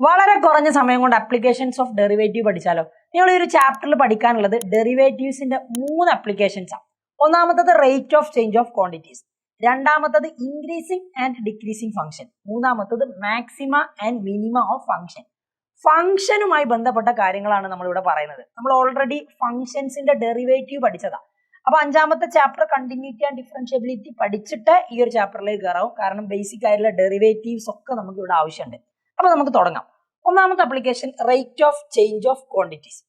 വളരെ കുറഞ്ഞ സമയം കൊണ്ട് അപ്ലിക്കേഷൻസ് ഓഫ് ഡെറിവേറ്റീവ് പഠിച്ചാലോ? നിങ്ങൾ ഈ ഒരു ചാപ്റ്ററിൽ പഠിക്കാനുള്ളത് ഡെറിവേറ്റീവ്സിന്റെ 3 അപ്ലിക്കേഷൻസ് ആണ്. ഒന്നാമത്തത് rate of change of quantities, രണ്ടാമത്തത് ഇൻക്രീസിംഗ് ആൻഡ് ഡിക്രീസിംഗ് ഫംഗ്ഷൻ, മൂന്നാമത്തത് maxima and minima of function. ഫംഗ്ഷനുമായി ബന്ധപ്പെട്ട കാര്യങ്ങളാണ് നമ്മൾ ഇവിടെ പറയുന്നത്. നമ്മൾ ഓൾറെഡി ഫംഗ്ഷൻസിന്റെ ഡെറിവേറ്റീവ് പഠിച്ചതാണ്. അപ്പൊ 5ാമത്തെ ചാപ്റ്റർ കണ്ടിന്യൂറ്റി ആൻഡ് ഡിഫറൻഷ്യബിലിറ്റി പഠിച്ചിട്ട് ഈ ഒരു ചാപ്റ്ററിലേക്ക് കയറാവും. കാരണം ബേസിക് ആയിട്ടുള്ള ഡെറിവേറ്റീവ്സ് ഒക്കെ നമുക്ക് ഇവിടെ ആവശ്യമുണ്ട്. അപ്പൊ നമുക്ക് തുടങ്ങാം. ഒന്നാമത്തെ application rate of change of quantities.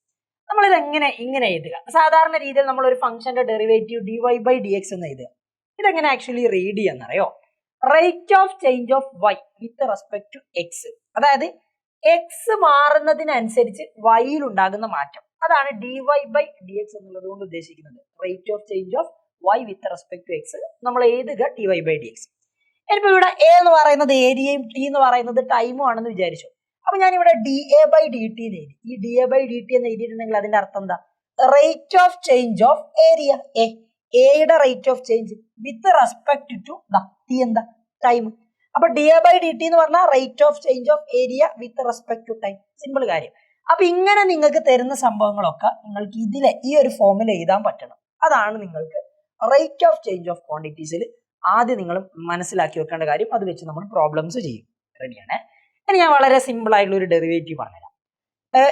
നമ്മൾ ഇത് ഇങ്ങനെ എഴുതുക. സാധാരണ രീതിയിൽ നമ്മൾ ഒരു ഫംഗ്ഷന്റെ ഡെറിവേറ്റീവ് dy/dx എന്ന് എഴുതുക. ഇതെങ്ങനെ ആക്ച്വലി റീഡ് ചെയ്യാന്നറിയോ? Rate of change of y with respect to X. അതായത് എക്സ് മാറുന്നതിനനുസരിച്ച് വൈയിൽ ഉണ്ടാകുന്ന മാറ്റം, അതാണ് dy/dx എന്നുള്ളത് കൊണ്ട് ഉദ്ദേശിക്കുന്നത്. Rate of change of y with respect to X നമ്മൾ എഴുതുക dy/dx. ഇനിയിപ്പോ ഇവിടെ എ എന്ന് പറയുന്നത് ഏരിയയും ടി എന്ന് പറയുന്നത് ടൈമും ആണെന്ന് വിചാരിച്ചു. അപ്പൊ ഞാൻ ഇവിടെ da/dt എന്ന് എഴുതി. ഈ da/dt എന്ന് എഴുതിയിട്ടുണ്ടെങ്കിൽ അതിന്റെ അർത്ഥം എന്താ? Rate of change of area എയുടെ rate of change with respect to T എന്താ? ടൈം. അപ്പൊ da/dt എന്ന് പറഞ്ഞാൽ rate of change of area with respect to time. Simple കാര്യം. അപ്പൊ ഇങ്ങനെ നിങ്ങൾക്ക് തരുന്ന സംഭവങ്ങളൊക്കെ നിങ്ങൾക്ക് ഇതിലെ ഈ ഒരു ഫോമിൽ എഴുതാൻ പറ്റണം. അതാണ് നിങ്ങൾക്ക് റേറ്റ് ഓഫ് ചേഞ്ച് ഓഫ് ക്വാണ്ടിറ്റീസിൽ ആദ്യം നിങ്ങൾ മനസ്സിലാക്കി വെക്കേണ്ട കാര്യം. അത് വെച്ച് നമ്മൾ പ്രോബ്ലംസ് ചെയ്യും. റെഡിയാണ്? ഇനി ഞാൻ വളരെ സിമ്പിൾ ആയിട്ടുള്ള ഒരു ഡെറിവേറ്റീവ് പറഞ്ഞുതരാം.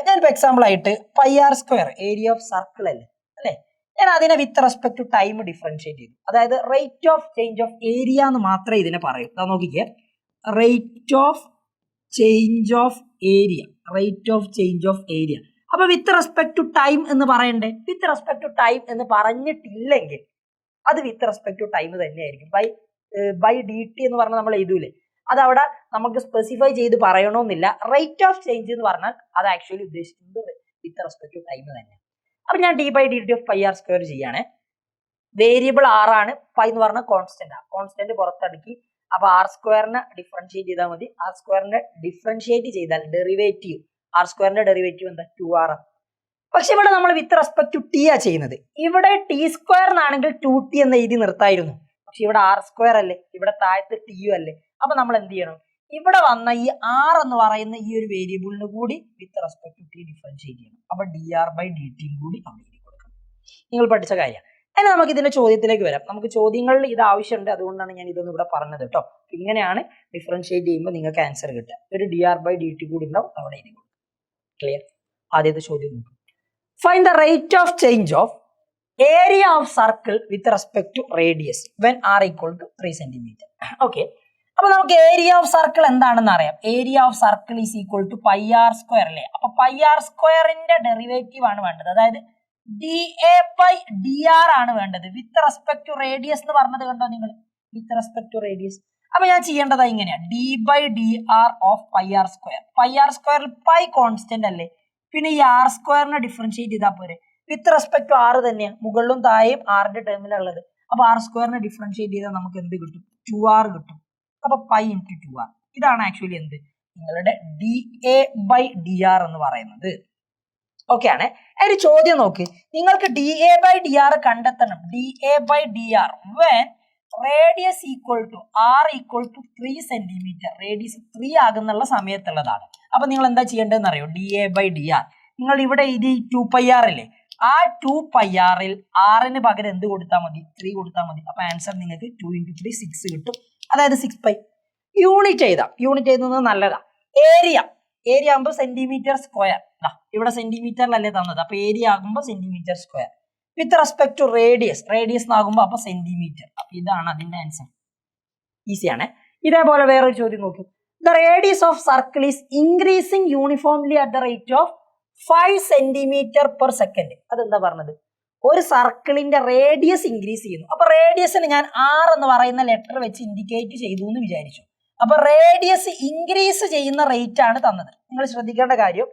ഞാനിപ്പോൾ എക്സാമ്പിൾ ആയിട്ട് πr² ഏരിയ ഓഫ് സർക്കിൾ അല്ലേ, ഞാൻ അതിനെ with respect to time differentiate ചെയ്തു. അതായത് rate of change of area എന്ന് മാത്രമേ ഇതിനെ പറയൂ. നോക്കിക്കേ, rate of change of area, rate of change of area. അപ്പൊ വിത്ത് റെസ്പെക്ട് ടു ടൈം എന്ന് പറയണ്ടേ? വിത്ത് റെസ്പെക്ട് ടു ടൈം എന്ന് പറഞ്ഞിട്ടില്ലെങ്കിൽ അത് വിത്ത് റെസ്പെക്ട് ടു ടൈം തന്നെയായിരിക്കും. ബൈ dt എന്ന് പറഞ്ഞാൽ നമ്മൾ എഴുതൂലേ, അത് അവിടെ നമുക്ക് സ്പെസിഫൈ ചെയ്ത് പറയണമെന്നില്ല. റേറ്റ് ഓഫ് ചേഞ്ച് എന്ന് പറഞ്ഞാൽ അത് ആക്ച്വലി ഉദ്ദേശിക്കുന്നത് വിത്ത് റെസ്പെക്ട് ടു ടൈം തന്നെയാണ്. അപ്പൊ ഞാൻ d/dt ഓഫ് πr² ചെയ്യാണ്. വേരിയബിൾ r ആണ്, പൈ എന്ന് പറഞ്ഞാൽ കോൺസ്റ്റന്റ് ആണ്. കോൺസ്റ്റന്റ് പുറത്തടുക്കി. അപ്പൊ r² ഡിഫറൻഷിയേറ്റ് ചെയ്താൽ മതി. r² ഡിഫറൻഷിയേറ്റ് ചെയ്താൽ ഡെറിവേറ്റീവ് r² ഡെറിവേറ്റീവ് എന്താ? 2r. പക്ഷെ ഇവിടെ നമ്മൾ വിത്ത് റെസ്പെക്ട് ടു ടി ആ ചെയ്യുന്നത്. ഇവിടെ t² എന്നാണെങ്കിൽ 2t എന്ന് എഴുതി നിർത്തായിരുന്നു. പക്ഷെ ഇവിടെ r² അല്ലേ, ഇവിടെ താഴത്ത് ടിയും അല്ലേ. അപ്പൊ നമ്മൾ എന്ത് ചെയ്യണം? ഇവിടെ വന്ന ഈ r എന്ന് പറയുന്ന ഈ ഒരു വേരിയബിളിന് കൂടി with respect to T differentiate ചെയ്യണം. അപ്പൊ dr/dt കൂടി അവിടെ എഴുതി കൊടുക്കണം. നിങ്ങൾ പഠിച്ച കാര്യമാണ്. ഇനി നമുക്ക് ഇതിന്റെ ചോദ്യത്തിലേക്ക് വരാം. നമുക്ക് ചോദ്യങ്ങളിൽ ഇത് ആവശ്യമുണ്ട്, അതുകൊണ്ടാണ് ഞാൻ ഇതൊന്നും ഇവിടെ പറഞ്ഞത് കേട്ടോ. ഇങ്ങനെയാണ് ഡിഫറൻഷിയേറ്റ് ചെയ്യുമ്പോൾ നിങ്ങൾക്ക് ആൻസർ കിട്ടുക. ഒരു dr/dt കൂടി ഉണ്ടാവും, അവിടെ എഴുതി കൊടുക്കും. ക്ലിയർ? ആദ്യത്തെ ചോദ്യം നോക്കും. Find the rate of change of area of circle with respect to radius when r equal to 3 cm. Okay. അപ്പൊ നമുക്ക് ഏരിയ ഓഫ് സർക്കിൾ എന്താണെന്ന് അറിയാം. Area of circle is equal to πr² അല്ലേ. അപ്പൊ πr² ഡെറിവേറ്റീവ് ആണ് വേണ്ടത്. അതായത് da/dr ആണ് വേണ്ടത്. വിത്ത് റെസ്പെക്ട് ടു റേഡിയസ് എന്ന് പറഞ്ഞത് കണ്ടോ നിങ്ങൾ? With respect to radius. അപ്പൊ ഞാൻ ചെയ്യേണ്ടത് ഇങ്ങനെയാ, d/dr of πr². πr² pi constant അല്ലേ, പിന്നെ ഈ r² ഡിഫറൻഷിയേറ്റ് ചെയ്താൽ പോരെ. വിത്ത് റെസ്പെക്ട് ടു r തന്നെയാണ്, മുകളിലും താഴെയും r-ന്റെ ടേമിലുള്ളത്. അപ്പൊ r² ഡിഫറൻഷിയേറ്റ് ചെയ്താൽ നമുക്ക് എന്ത് കിട്ടും? 2r കിട്ടും. അപ്പൊ π × 2r. ഇതാണ് ആക്ച്വലി എന്ത്? നിങ്ങളുടെ da/dr എന്ന് പറയുന്നത്. ഓക്കെ ആണ്. ഒരു ചോദ്യം നോക്ക്. നിങ്ങൾക്ക് da/dr കണ്ടെത്തണം. da/dr when radius equal to r equal to 3 centimetre. Radius 3 ആകുന്നുള്ള സമയത്തുള്ളതാണ്. അപ്പൊ നിങ്ങൾ എന്താ ചെയ്യേണ്ടതെന്ന് അറിയോ? da/dr നിങ്ങൾ ഇവിടെ ഇത് 2πr അല്ലേ, ആ 2πrൽ r-ന് പകരം എന്ത് കൊടുത്താൽ മതി? 3 കൊടുത്താൽ മതി. അപ്പൊ ആൻസർ നിങ്ങൾക്ക് 2 × 3 6 കിട്ടും. അതായത് 6π. യൂണിറ്റ് എഴുതാം. യൂണിറ്റ് എഴുതുന്നത് നല്ലതാ. ഏരിയ ആകുമ്പോൾ സെന്റിമീറ്റർ സ്ക്വയർ. ഇവിടെ സെന്റിമീറ്ററിലല്ലേ തന്നത്, അപ്പൊ ഏരിയ ആകുമ്പോൾ centimetre square. With respect to radius ആകുമ്പോൾ അപ്പൊ സെന്റിമീറ്റർ. അപ്പൊ ഇതാണ് അതിന്റെ ആൻസർ. ഈസിയാണ്. ഇതേപോലെ വേറൊരു ചോദ്യം നോക്കൂ. The radius of circle is increasing uniformly at the rate of 5 cm/s. അതെന്താ പറഞ്ഞത്? ഒരു സർക്കിളിന്റെ റേഡിയസ് ഇൻക്രീസ് ചെയ്യുന്നു. അപ്പൊ റേഡിയസിന് ഞാൻ r എന്ന് പറയുന്ന ലെറ്റർ വെച്ച് ഇൻഡിക്കേറ്റ് ചെയ്തു എന്ന് വിചാരിച്ചു. അപ്പൊ റേഡിയസ് ഇൻക്രീസ് ചെയ്യുന്ന റേറ്റ് ആണ് തന്നത്. നിങ്ങൾ ശ്രദ്ധിക്കേണ്ട കാര്യം,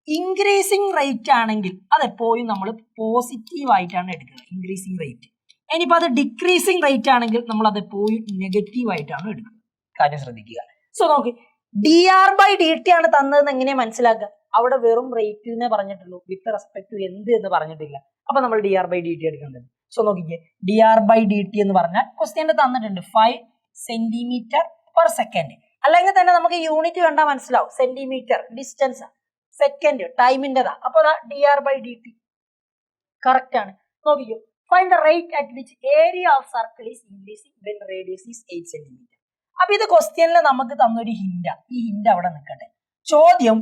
ഇൻക്രീസിങ് റേറ്റ് ആണെങ്കിൽ അത് എപ്പോഴും നമ്മൾ പോസിറ്റീവ് ആയിട്ടാണ് എടുക്കുക, ഇൻക്രീസിങ് റേറ്റ്. ഇനിയിപ്പോ അത് ഡിക്രീസിങ് റേറ്റ് ആണെങ്കിൽ നമ്മൾ അത് എപ്പോഴും നെഗറ്റീവ് ആയിട്ടാണ് എടുക്കുക. കാര്യം ശ്രദ്ധിക്കുക. സോ നോക്ക്, dr/dt ആണ് തന്നതെന്ന് എങ്ങനെയാ മനസ്സിലാക്കുക? അവിടെ വെറും റേറ്റിനെ പറഞ്ഞിട്ടുള്ളൂ, വിത്ത് റെസ്പെക്ട് ടു എന്ത് എന്ന് പറഞ്ഞിട്ടില്ല. അപ്പൊ നമ്മൾ dr/dt എടുക്കേണ്ടത്. സോ നോക്കിക്കേ, dr/dt എന്ന് പറഞ്ഞാൽ ക്വസ്റ്റ്യൻ തന്നിട്ടുണ്ട് 5 cm/s. അല്ലെങ്കിൽ തന്നെ നമുക്ക് യൂണിറ്റ് കണ്ടാൽ മനസ്സിലാവും, സെന്റിമീറ്റർ ഡിസ്റ്റൻസ്, സെക്കൻഡ് ടൈമിൻ്റെതാ. അപ്പൊ dr/dt കറക്റ്റ് ആണ്. നോക്കിക്കോ, find the rate at which area of circle is increasing when radius is 8 centimetre. അപ്പൊ ഇത് ക്വസ്റ്റ്യനിൽ നമുക്ക് തന്നൊരു ഹിന്റാ. ഈ ഹിന്റ് അവിടെ നിൽക്കട്ടെ. ചോദ്യം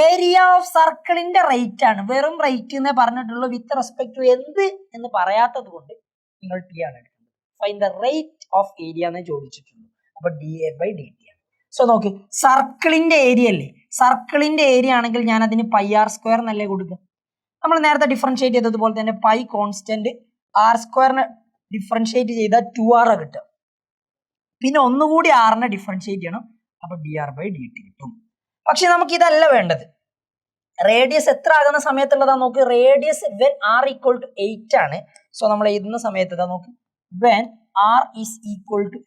ഏരിയ ഓഫ് സർക്കിളിന്റെ റേറ്റ് ആണ്, വെറും റേറ്റ് എന്നേ പറഞ്ഞിട്ടുള്ളൂ. വിത്ത് റെസ്പെക്ട് ടു എന്ത് എന്ന് പറയാത്തത് കൊണ്ട് നിങ്ങൾ ടി ആണ് എടുക്കുന്നത്. Find the rate of area എന്നേ ചോദിച്ചിട്ടുള്ളൂ. അപ്പൊ dA/dt ആണ്. സോ നോക്ക്, സർക്കിളിന്റെ ഏരിയ അല്ലേ, സർക്കിളിന്റെ ഏരിയ ആണെങ്കിൽ ഞാൻ അതിന് πr² എന്നല്ലേ കൊടുക്കുക. നമ്മൾ നേരത്തെ ഡിഫറൻഷിയേറ്റ് ചെയ്തതുപോലെ തന്നെ പൈ കോൺസ്റ്റന്റ് r² ഡിഫറൻഷിയേറ്റ് ചെയ്താൽ 2r കിട്ടുക. പിന്നെ ഒന്നുകൂടി r ഡിഫറൻഷിയേറ്റ് ചെയ്യണം. അപ്പൊ dr/dt കിട്ടും. പക്ഷെ നമുക്ക് ഇതല്ല വേണ്ടത്. റേഡിയസ് എത്ര ആകുന്ന സമയത്തുള്ളതാ നോക്ക്. റേഡിയസ് വെൻ r = 8 ആണ്. സോ നമ്മൾ എഴുതുന്ന സമയത്ത് ഇതാ നോക്ക്, വെൻ r =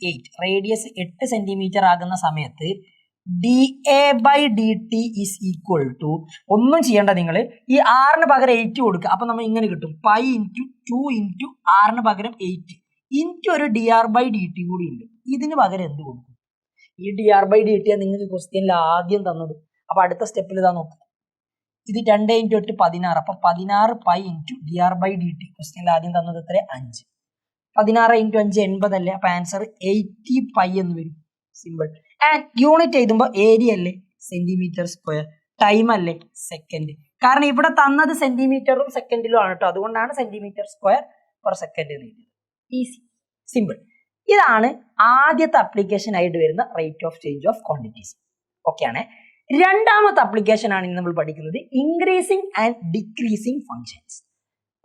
8, റേഡിയസ് 8 സെന്റിമീറ്റർ ആകുന്ന സമയത്ത് dA/dt = ഒന്നും ചെയ്യേണ്ട, നിങ്ങൾ ഈ r പകരം 8 കൊടുക്കുക. അപ്പൊ നമ്മൾ ഇങ്ങനെ കിട്ടും, π × 2 × r പകരം 8 ഇൻറ്റു ഒരു dr/dt കൂടി ഉണ്ട്. ഇതിന് പകരം എന്ത് കൊടുക്കും? ഈ dr/dt നിങ്ങൾക്ക് ക്വസ്റ്റ്യനിൽ ആദ്യം തന്നത്. അപ്പൊ അടുത്ത സ്റ്റെപ്പിൽ ഇതാ നോക്കുക, ഇത് 2 × 8 16. അപ്പൊ 16 π × dr/dt ക്വസ്റ്റ്യനിൽ ആദ്യം തന്നത് എത്ര? 5. 16 × 5 80 അല്ലേ? അപ്പൊ ആൻസർ 80 π എന്ന് വരും. സിമ്പിൾ. ആൻഡ് യൂണിറ്റ് എഴുതുമ്പോൾ ഏരിയ അല്ലേ, സെന്റിമീറ്റർ സ്ക്വയർ, ടൈം അല്ലേ, സെക്കൻഡ്. കാരണം ഇവിടെ തന്നത് സെന്റിമീറ്ററും സെക്കൻഡിലും ആണ് കേട്ടോ, അതുകൊണ്ടാണ് സെന്റിമീറ്റർ സ്ക്വയർ പെർ സെക്കൻഡ് എന്ന് എഴുതിയത്. Easy, simple. ഇതാണ് ആദ്യത്തെ അപ്ലിക്കേഷൻ ആയിട്ട് വരുന്ന rate of change of quantities. Okay ആണ്. രണ്ടാമത്തെ അപ്ലിക്കേഷൻ ആണ് ഇന്ന് നമ്മൾ പഠിക്കുന്നത്, ഇൻക്രീസിങ് ആൻഡ് ഡിക്രീസിങ് ഫങ്ഷൻസ്.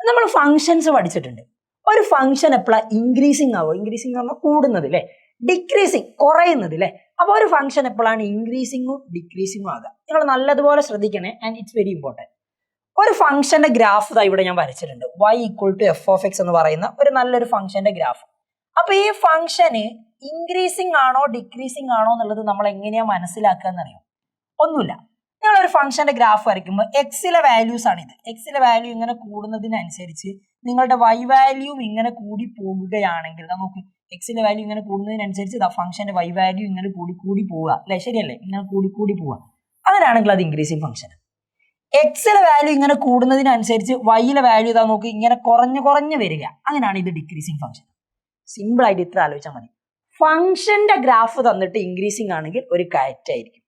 നമ്മൾ ഫങ്ഷൻസ് പഠിച്ചിട്ടുണ്ട്. ഒരു ഫംഗ്ഷൻ എപ്പോഴാണ് ഇൻക്രീസിങ് ആവുക? ഇൻക്രീസിങ് എന്ന് പറഞ്ഞാൽ കൂടുന്നത് അല്ലേ, ഡിക്രീസിങ് കുറയുന്നത് അല്ലേ. അപ്പോൾ ഒരു ഫംഗ്ഷൻ എപ്പോഴാണ് ഇൻക്രീസിങ്ങും ഡിക്രീസിങ്ങും ആകുക? നിങ്ങൾ നല്ലതുപോലെ ശ്രദ്ധിക്കണേ, ആൻഡ് ഇറ്റ്സ് വെരി ഇമ്പോർട്ടൻറ്റ്. ഒരു ഫംഗ്ഷന്റെ ഗ്രാഫ് ഇവിടെ ഞാൻ വരച്ചിട്ടുണ്ട്, y = f(x) എന്ന് പറയുന്ന ഒരു നല്ലൊരു ഫംഗ്ഷന്റെ ഗ്രാഫ്. അപ്പൊ ഈ ഫംഗ്ഷന് ഇൻക്രീസിങ് ആണോ ഡിക്രീസിങ് ആണോ എന്നുള്ളത് നമ്മൾ എങ്ങനെയാ മനസ്സിലാക്കുക എന്നറിയോ? ഒന്നുമില്ല, നിങ്ങളൊരു ഫംഗ്ഷന്റെ ഗ്രാഫ് വരയ്ക്കുമ്പോൾ എക്സിലെ വാല്യൂസ് ആണ് ഇത്. എക്സിലെ വാല്യൂ ഇങ്ങനെ കൂടുന്നതിനനുസരിച്ച് നിങ്ങളുടെ y വാല്യൂ ഇങ്ങനെ കൂടി പോകുകയാണെങ്കിൽ, നമുക്ക് എക്സിലെ വാല്യൂ ഇങ്ങനെ കൂടുന്നതിനനുസരിച്ച് ഫംഗ്ഷന്റെ y വാല്യൂ ഇങ്ങനെ കൂടി പോവുക അല്ലെ, ശരിയല്ലേ? ഇങ്ങനെ കൂടി പോവുക. അങ്ങനെയാണെങ്കിൽ അത് ഇൻക്രീസിങ് ഫംഗ്ഷൻ. എക്സിലെ വാല്യൂ ഇങ്ങനെ കൂടുന്നതിനനുസരിച്ച് വൈയിലെ വാല്യൂ ഇതാ നോക്കി ഇങ്ങനെ കുറഞ്ഞു വരിക, അങ്ങനെയാണ് ഇത് ഡിക്രീസിങ് ഫംഗ്ഷൻ. സിമ്പിൾ ആയിട്ട് ഇത്ര ആലോചിച്ചാൽ മതി. ഫംഗ്ഷന്റെ ഗ്രാഫ് തന്നിട്ട് ഇൻക്രീസിങ് ആണെങ്കിൽ ഒരു കയറ്റായിരിക്കും,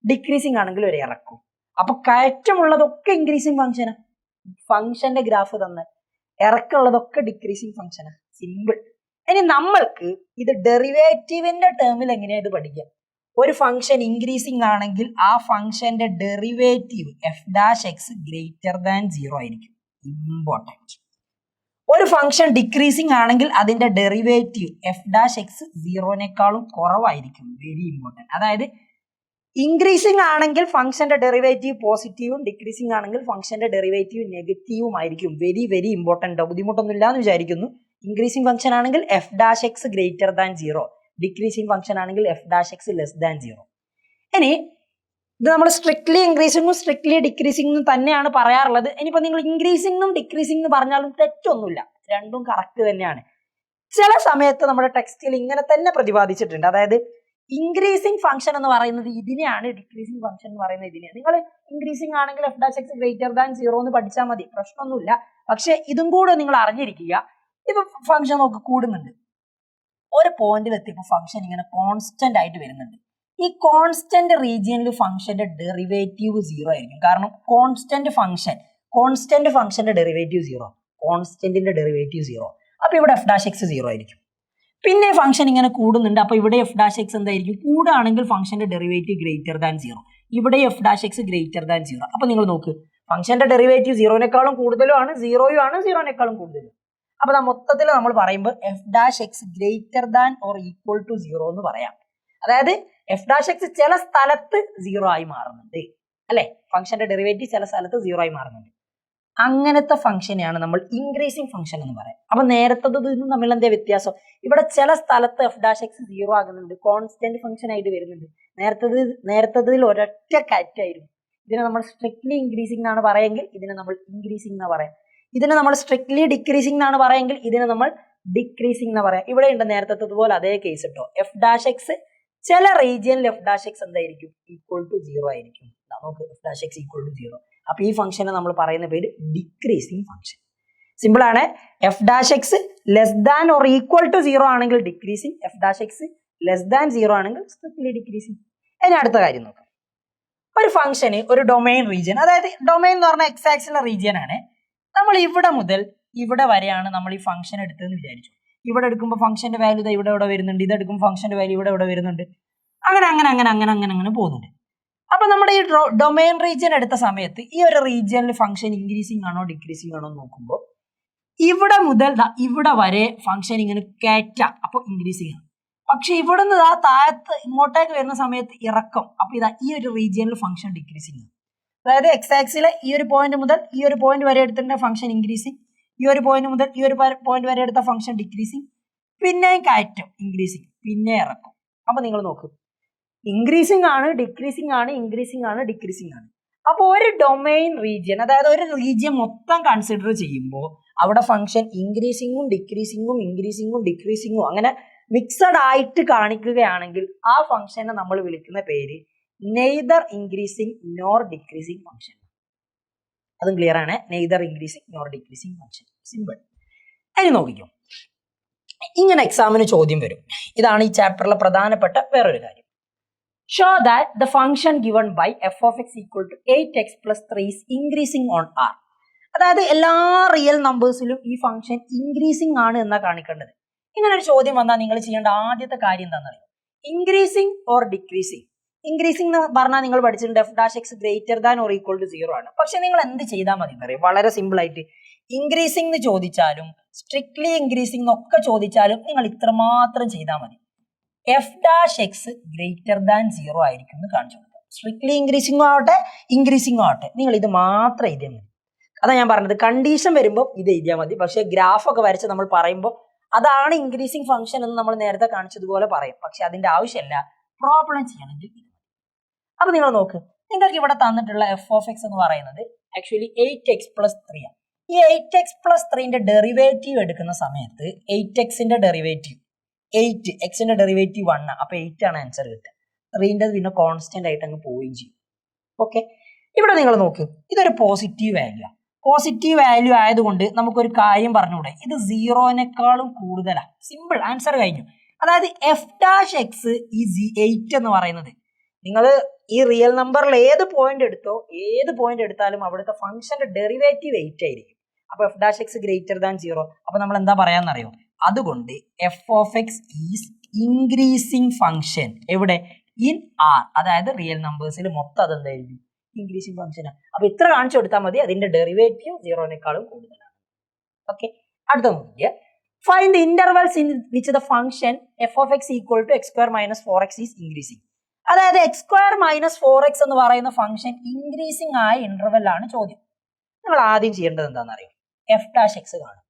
ഡിക്രീസിങ് ആണെങ്കിൽ ഒരു ഇറക്കും. അപ്പൊ കയറ്റമുള്ളതൊക്കെ ഇൻക്രീസിങ് ഫംഗ്ഷനാ, ഫംഗ്ഷന്റെ ഗ്രാഫ് തന്ന ഇറക്കമുള്ളതൊക്കെ ഡിക്രീസിങ് ഫംഗ്ഷനാ. സിമ്പിൾ. ഇനി നമ്മൾക്ക് ഇത് ഡെറിവേറ്റീവിന്റെ ടേമിൽ എങ്ങനെയാ ഇത് പഠിക്കുക? ഒരു ഫംഗ്ഷൻ ഇൻക്രീസിങ് ആണെങ്കിൽ ആ ഫംഗ്ഷന്റെ ഡെറിവേറ്റീവ് f'(x) > 0 ആയിരിക്കും. ഇമ്പോർട്ടൻറ്റ്. ഒരു ഫംഗ്ഷൻ ഡിക്രീസിങ് ആണെങ്കിൽ അതിന്റെ ഡെറിവേറ്റീവ് f'(x) 0-നേക്കാളും കുറവായിരിക്കും. Very important. അതായത് ഇൻക്രീസിങ് ആണെങ്കിൽ ഫംഗ്ഷന്റെ ഡെറിവേറ്റീവ് പോസിറ്റീവും, ഡിക്രീസിങ് ആണെങ്കിൽ ഫംഗ്ഷന്റെ ഡെറിവേറ്റീവ് നെഗറ്റീവും ആയിരിക്കും. Very important. ബുദ്ധിമുട്ടൊന്നും ഇല്ലാന്ന് വിചാരിക്കുന്നു. ഇൻക്രീസിങ് ഫംഗ്ഷൻ ആണെങ്കിൽ f'(x) > 0, ഡിക്രീസിങ് ഫംഗ്ഷൻ ആണെങ്കിൽ f'(x) < 0. ഇനി ഇത് നമ്മൾ സ്ട്രിക്ട്ലി ഇൻക്രീസിങ്ങും സ്ട്രിക്ട്ലി ഡിക്രീസിങ്ങും തന്നെയാണ് പറയാറുള്ളത്. ഇനിയിപ്പോൾ നിങ്ങൾ ഇൻക്രീസിങ്ങും ഡിക്രീസിംഗ് എന്ന് പറഞ്ഞാലും തെറ്റൊന്നുമില്ല, രണ്ടും കറക്റ്റ് തന്നെയാണ്. ചില സമയത്ത് നമ്മുടെ ടെക്സ്റ്റിൽ ഇങ്ങനെ തന്നെ പ്രതിപാദിച്ചിട്ടുണ്ട്. അതായത് ഇൻക്രീസിംഗ് ഫംഗ്ഷൻ എന്ന് പറയുന്നത് ഇതിനെയാണ്, ഡിക്രീസിംഗ് ഫംഗ്ഷൻ എന്ന് പറയുന്നത് ഇതിനെയാണ്. നിങ്ങൾ ഇൻക്രീസിംഗ് ആണെങ്കിൽ f'(x) > 0 എന്ന് പഠിച്ചാൽ മതി, പ്രശ്നമൊന്നുമില്ല. പക്ഷെ ഇതും കൂടെ നിങ്ങൾ അറിഞ്ഞിരിക്കുക. ഇപ്പൊ ഫംഗ്ഷൻ നോക്ക് കൂടുന്നുണ്ട്, ഒരു പോയിന്റിൽ എത്തിയപ്പോൾ ഫംഗ്ഷൻ ഇങ്ങനെ കോൺസ്റ്റന്റ് ആയിട്ട് വരുന്നുണ്ട്. ഈ കോൺസ്റ്റന്റ് റീജിയനിൽ ഫംഗ്ഷന്റെ ഡെറിവേറ്റീവ് 0 ആയിരിക്കും. കാരണം കോൺസ്റ്റന്റ് ഫംഗ്ഷന്റെ ഡെറിവേറ്റീവ് 0, കോൺസ്റ്റന്റിന്റെ ഡെറിവേറ്റീവ് 0. അപ്പൊ ഇവിടെ f'(x) 0 ആയിരിക്കും. പിന്നെ ഫംഗ്ഷൻ ഇങ്ങനെ കൂടുന്നുണ്ട്, അപ്പൊ ഇവിടെ f'(x) എന്തായിരിക്കും? കൂടുകയാണെങ്കിൽ ഫംഗ്ഷന്റെ ഡെറിവേറ്റീവ് > 0, ഇവിടെ f'(x) > 0. അപ്പൊ നിങ്ങൾ നോക്ക്, ഫംഗ്ഷന്റെ ഡെറിവേറ്റീവ് 0-നേക്കാളും കൂടുതലും ആണ്, 0 ആണ്, 0-നേക്കാളും കൂടുതലും. അപ്പൊ മൊത്തത്തിൽ നമ്മൾ പറയുമ്പോൾ f'(x) > 0 എന്ന് പറയാം. അതായത് f'(x) ചില സ്ഥലത്ത് 0 ആയി മാറുന്നുണ്ട് അല്ലെ, ഫംഗ്ഷന്റെ ഡെറിവേറ്റീവ് ചില സ്ഥലത്ത് 0 ആയി മാറുന്നുണ്ട്. അങ്ങനത്തെ ഫംഗ്ഷനെയാണ് നമ്മൾ ഇൻക്രീസിംഗ് ഫംഗ്ഷൻ എന്ന് പറയാം. അപ്പൊ നേരത്തതും തമ്മിൽ എന്താ വ്യത്യാസം? ഇവിടെ ചില സ്ഥലത്ത് f'(x) 0 ആകുന്നുണ്ട്, കോൺസ്റ്റന്റ് ഫംഗ്ഷൻ ആയിട്ട് വരുന്നുണ്ട്. നേരത്തതിൽ ഒരൊറ്റ കാറ്റായിരുന്നു. ഇതിനെ നമ്മൾ സ്ട്രിക്ട്ലി ഇൻക്രീസിംഗ് എന്നാണ് പറയുമെങ്കിൽ ഇതിനെ നമ്മൾ ഇൻക്രീസിംഗ് എന്നാ പറയാം. ഇതിനെ നമ്മൾ സ്ട്രിക്ട്ലി ഡിക്രീസിംഗ് എന്നാണ് പറയുമെങ്കിൽ ഇതിനെ നമ്മൾ ഡിക്രീസിംഗ് എന്ന് പറയാം. ഇവിടെ ഉണ്ട് നേരത്തതുപോലെ അതേ കേസ് കേട്ടോ, f'(x) ചില റീജിയനിൽ എഫ് ഡാഷ് എക്സ് എന്തായിരിക്കും ഈക്വൽ ടു 0 ആയിരിക്കും. നമുക്ക് f dash x equal to 0. അപ്പൊ ഈ ഫംഗ്ഷനെ നമ്മൾ പറയുന്ന പേര് ഡിക്രീസിങ് ഫംഗ്ഷൻ. സിമ്പിൾ ആണ്. F dash x less than or equal to 0 ആണെങ്കിൽ decreasing, f dash x less than 0 ആണെങ്കിൽ സ്ട്രിക്ട്ലി ഡിക്രീസിങ്. ഇനി അടുത്ത കാര്യം നോക്കാം. ഒരു ഫംഗ്ഷന് ഒരു ഡൊമൈൻ റീജിയൻ, അതായത് ഡൊമൈൻ എന്ന് പറഞ്ഞാൽ എക്സ് ആക്സിലുള്ള റീജിയൻ ആണ്. നമ്മൾ ഇവിടെ മുതൽ ഇവിടെ വരെയാണ് നമ്മൾ ഈ ഫംഗ്ഷൻ എടുത്തതെന്ന് വിചാരിച്ചു. ഇവിടെ എടുക്കുമ്പോൾ ഫംഗ്ഷന്റെ വാല്യൂ ഇവിടെ വരുന്നുണ്ട്, ഇത് എടുക്കുമ്പോൾ ഫംഗ്ഷന്റെ വാല്യൂ ഇവിടെ വരുന്നുണ്ട്, അങ്ങനെ പോകുന്നുണ്ട്. അപ്പൊ നമ്മുടെ ഈ ഡൊമൈൻ റീജിയൻ എടുത്ത സമയത്ത് ഈ ഒരു റീജിയനിൽ ഫംഗ്ഷൻ ഇൻക്രീസിങ് ആണോ ഡിക്രീസിങ് ആണോ നോക്കുമ്പോൾ ഇവിടെ മുതൽ ഇവിടെ വരെ ഫംഗ്ഷൻ ഇങ്ങനെ കയറ്റാം, അപ്പൊ ഇൻക്രീസിങ് ആണ്. പക്ഷെ ഇവിടെ നിന്ന് താഴത്ത് ഇങ്ങോട്ടേക്ക് വരുന്ന സമയത്ത് ഇറക്കം, അപ്പൊ ഈ ഒരു റീജിയനിൽ ഫംഗ്ഷൻ ഡിക്രീസിങ് ആണ്. അതായത് എക്സ് ആക്സിലെ ഈ ഒരു പോയിന്റ് മുതൽ ഈ ഒരു പോയിന്റ് വരെ എടുത്തിട്ട് ഫംഗ്ഷൻ ഇൻക്രീസിങ്, ഈ ഒരു പോയിന്റ് മുതൽ ഈ ഒരു പോയിന്റ് വരെ എടുത്ത ഫംഗ്ഷൻ ഡിക്രീസിങ്, പിന്നെയും കയറ്റം ഇൻക്രീസിങ്, പിന്നെ ഇറക്കും. അപ്പൊ നിങ്ങൾ നോക്കൂ, ഇൻക്രീസിങ് ആണ്, ഡിക്രീസിങ് ആണ്, ഇൻക്രീസിങ് ആണ്, ഡിക്രീസിങ് ആണ്. അപ്പൊ ഒരു ഡൊമൈൻ റീജിയൻ, അതായത് ഒരു റീജിയൻ മൊത്തം കൺസിഡർ ചെയ്യുമ്പോൾ അവിടെ ഫംഗ്ഷൻ ഇൻക്രീസിങ്ങും ഡിക്രീസിങ്ങും ഇൻക്രീസിങ്ങും ഡിക്രീസിങ്ങും അങ്ങനെ മിക്സഡ് ആയിട്ട് കാണിക്കുകയാണെങ്കിൽ ആ ഫംഗ്ഷനെ നമ്മൾ വിളിക്കുന്ന പേര് neither increasing nor decreasing function. അതും ക്ലിയർ ആണ്. Neither increasing nor decreasing function. Simple. ഇനി നോക്കിക്കോ, ഇങ്ങനെ എക്സാമിന് ചോദ്യം വരും. ഇതാണ് ഈ ചാപ്റ്ററിലെ പ്രധാനപ്പെട്ട വേറൊരു കാര്യം. Show that the function given by f of x equal to 8x + 3 is increasing on R. അതായത് എല്ലാ റിയൽ നമ്പേഴ്സിലും ഈ ഫംഗ്ഷൻ ഇൻക്രീസിങ് ആണ് എന്നാ കാണിക്കേണ്ടത്. ഇങ്ങനെ ഒരു ചോദ്യം വന്നാൽ നിങ്ങൾ ചെയ്യേണ്ട ആദ്യത്തെ കാര്യം എന്താണെന്നറിയോ? Increasing or decreasing. ഇൻക്രീസിംഗ് എന്ന് പറഞ്ഞാൽ നിങ്ങൾ പഠിച്ചിട്ടുണ്ട് f dash X greater than or equal to 0 ആണ്. പക്ഷെ നിങ്ങൾ എന്ത് ചെയ്താൽ മതി എന്നറിയാം? വളരെ സിമ്പിൾ ആയിട്ട് ഇൻക്രീസിംഗ് എന്ന് ചോദിച്ചാലും സ്ട്രിക്ട്ലി ഇൻക്രീസിംഗ് എന്നൊക്കെ ചോദിച്ചാലും നിങ്ങൾ ഇത്രമാത്രം ചെയ്താൽ മതി. F dash X greater than 0 ആയിരിക്കും എന്ന് കാണിച്ചു കൊടുക്കുക. സ്ട്രിക്ട്ലി ഇൻക്രീസിംഗ് ആവട്ടെ ഇൻക്രീസിംഗ് ആവട്ടെ, നിങ്ങൾ ഇത് മാത്രം എഴുതിയാൽ മതി. അതാ ഞാൻ പറഞ്ഞത്, കണ്ടീഷൻ വരുമ്പോൾ ഇത് എഴുതിയാൽ മതി. പക്ഷെ ഗ്രാഫൊക്കെ വരച്ച് നമ്മൾ പറയുമ്പോൾ അതാണ് ഇൻക്രീസിംഗ് ഫംഗ്ഷൻ എന്ന് നമ്മൾ നേരത്തെ കാണിച്ചതുപോലെ പറയും. പക്ഷെ അതിന്റെ ആവശ്യമില്ല, പ്രോബ്ലം ചെയ്യണമെങ്കിൽ. അപ്പൊ നിങ്ങൾ നോക്ക്, നിങ്ങൾക്ക് ഇവിടെ തന്നിട്ടുള്ള എഫ് ഓഫ് എക്സ് എന്ന് പറയുന്നത് ആക്ച്വലി 8x + 3 ആണ്. ഈ 8x + 3ന്റെ ഡെറിവേറ്റീവ് എടുക്കുന്ന സമയത്ത് 8xന്റെ ഡെറിവേറ്റീവ് 8, എക്സിന്റെ ഡെറിവേറ്റീവ് 1, അപ്പൊ 8 ആണ് ആൻസർ കിട്ടുക. 3ന്റെ പിന്നെ കോൺസ്റ്റന്റ് ആയിട്ട് അങ്ങ് പോവുകയും ചെയ്യും. ഓക്കെ, ഇവിടെ നിങ്ങൾ നോക്ക്, ഇതൊരു പോസിറ്റീവ് വാല്യൂ ആണ്. പോസിറ്റീവ് വാല്യൂ ആയതുകൊണ്ട് നമുക്കൊരു കാര്യം പറഞ്ഞുകൂടെ, ഇത് 0നേക്കാളും കൂടുതലാണ്. സിമ്പിൾ, ആൻസർ കഴിഞ്ഞു. അതായത് എഫ് ഡാഷ് എക്സ് ഈ 8 എന്ന് പറയുന്നത്, നിങ്ങൾ ഈ റിയൽ നമ്പറിൽ ഏത് പോയിന്റ് എടുത്താലും അവിടുത്തെ ഫംഗ്ഷന്റെ ഡെറിവേറ്റീവ് 8 ആയിരിക്കും. അപ്പൊ F dash X greater than 0. അപ്പൊ നമ്മൾ എന്താ പറയാന്നറിയോ? അതുകൊണ്ട് F of X is increasing function. എവിടെ? In R. അതായത് റിയൽ നമ്പേഴ്സിൽ മൊത്തം അതെന്തായിരിക്കും? ഇൻക്രീസിങ് ഫംഗ്ഷനാണ്. അപ്പൊ ഇത്ര കാണിച്ചു കൊടുത്താൽ മതി, അതിന്റെ ഡെറിവേറ്റീവ് 0നേക്കാളും കൂടുതലാണ്. ഓക്കെ, അടുത്ത നോക്കിയ find the intervals in which the function f of x equal to x² - 4x is increasing. അതായത് x² - 4x എന്ന് പറയുന്ന ഫംഗ്ഷൻ ഇൻക്രീസിങ് ആയ ഇന്റർവെൽ ആണ് ചോദ്യം. നിങ്ങൾ ആദ്യം ചെയ്യേണ്ടത് എന്താണെന്നറിയോ? എഫ് ഡാഷ് എക്സ് കാണും.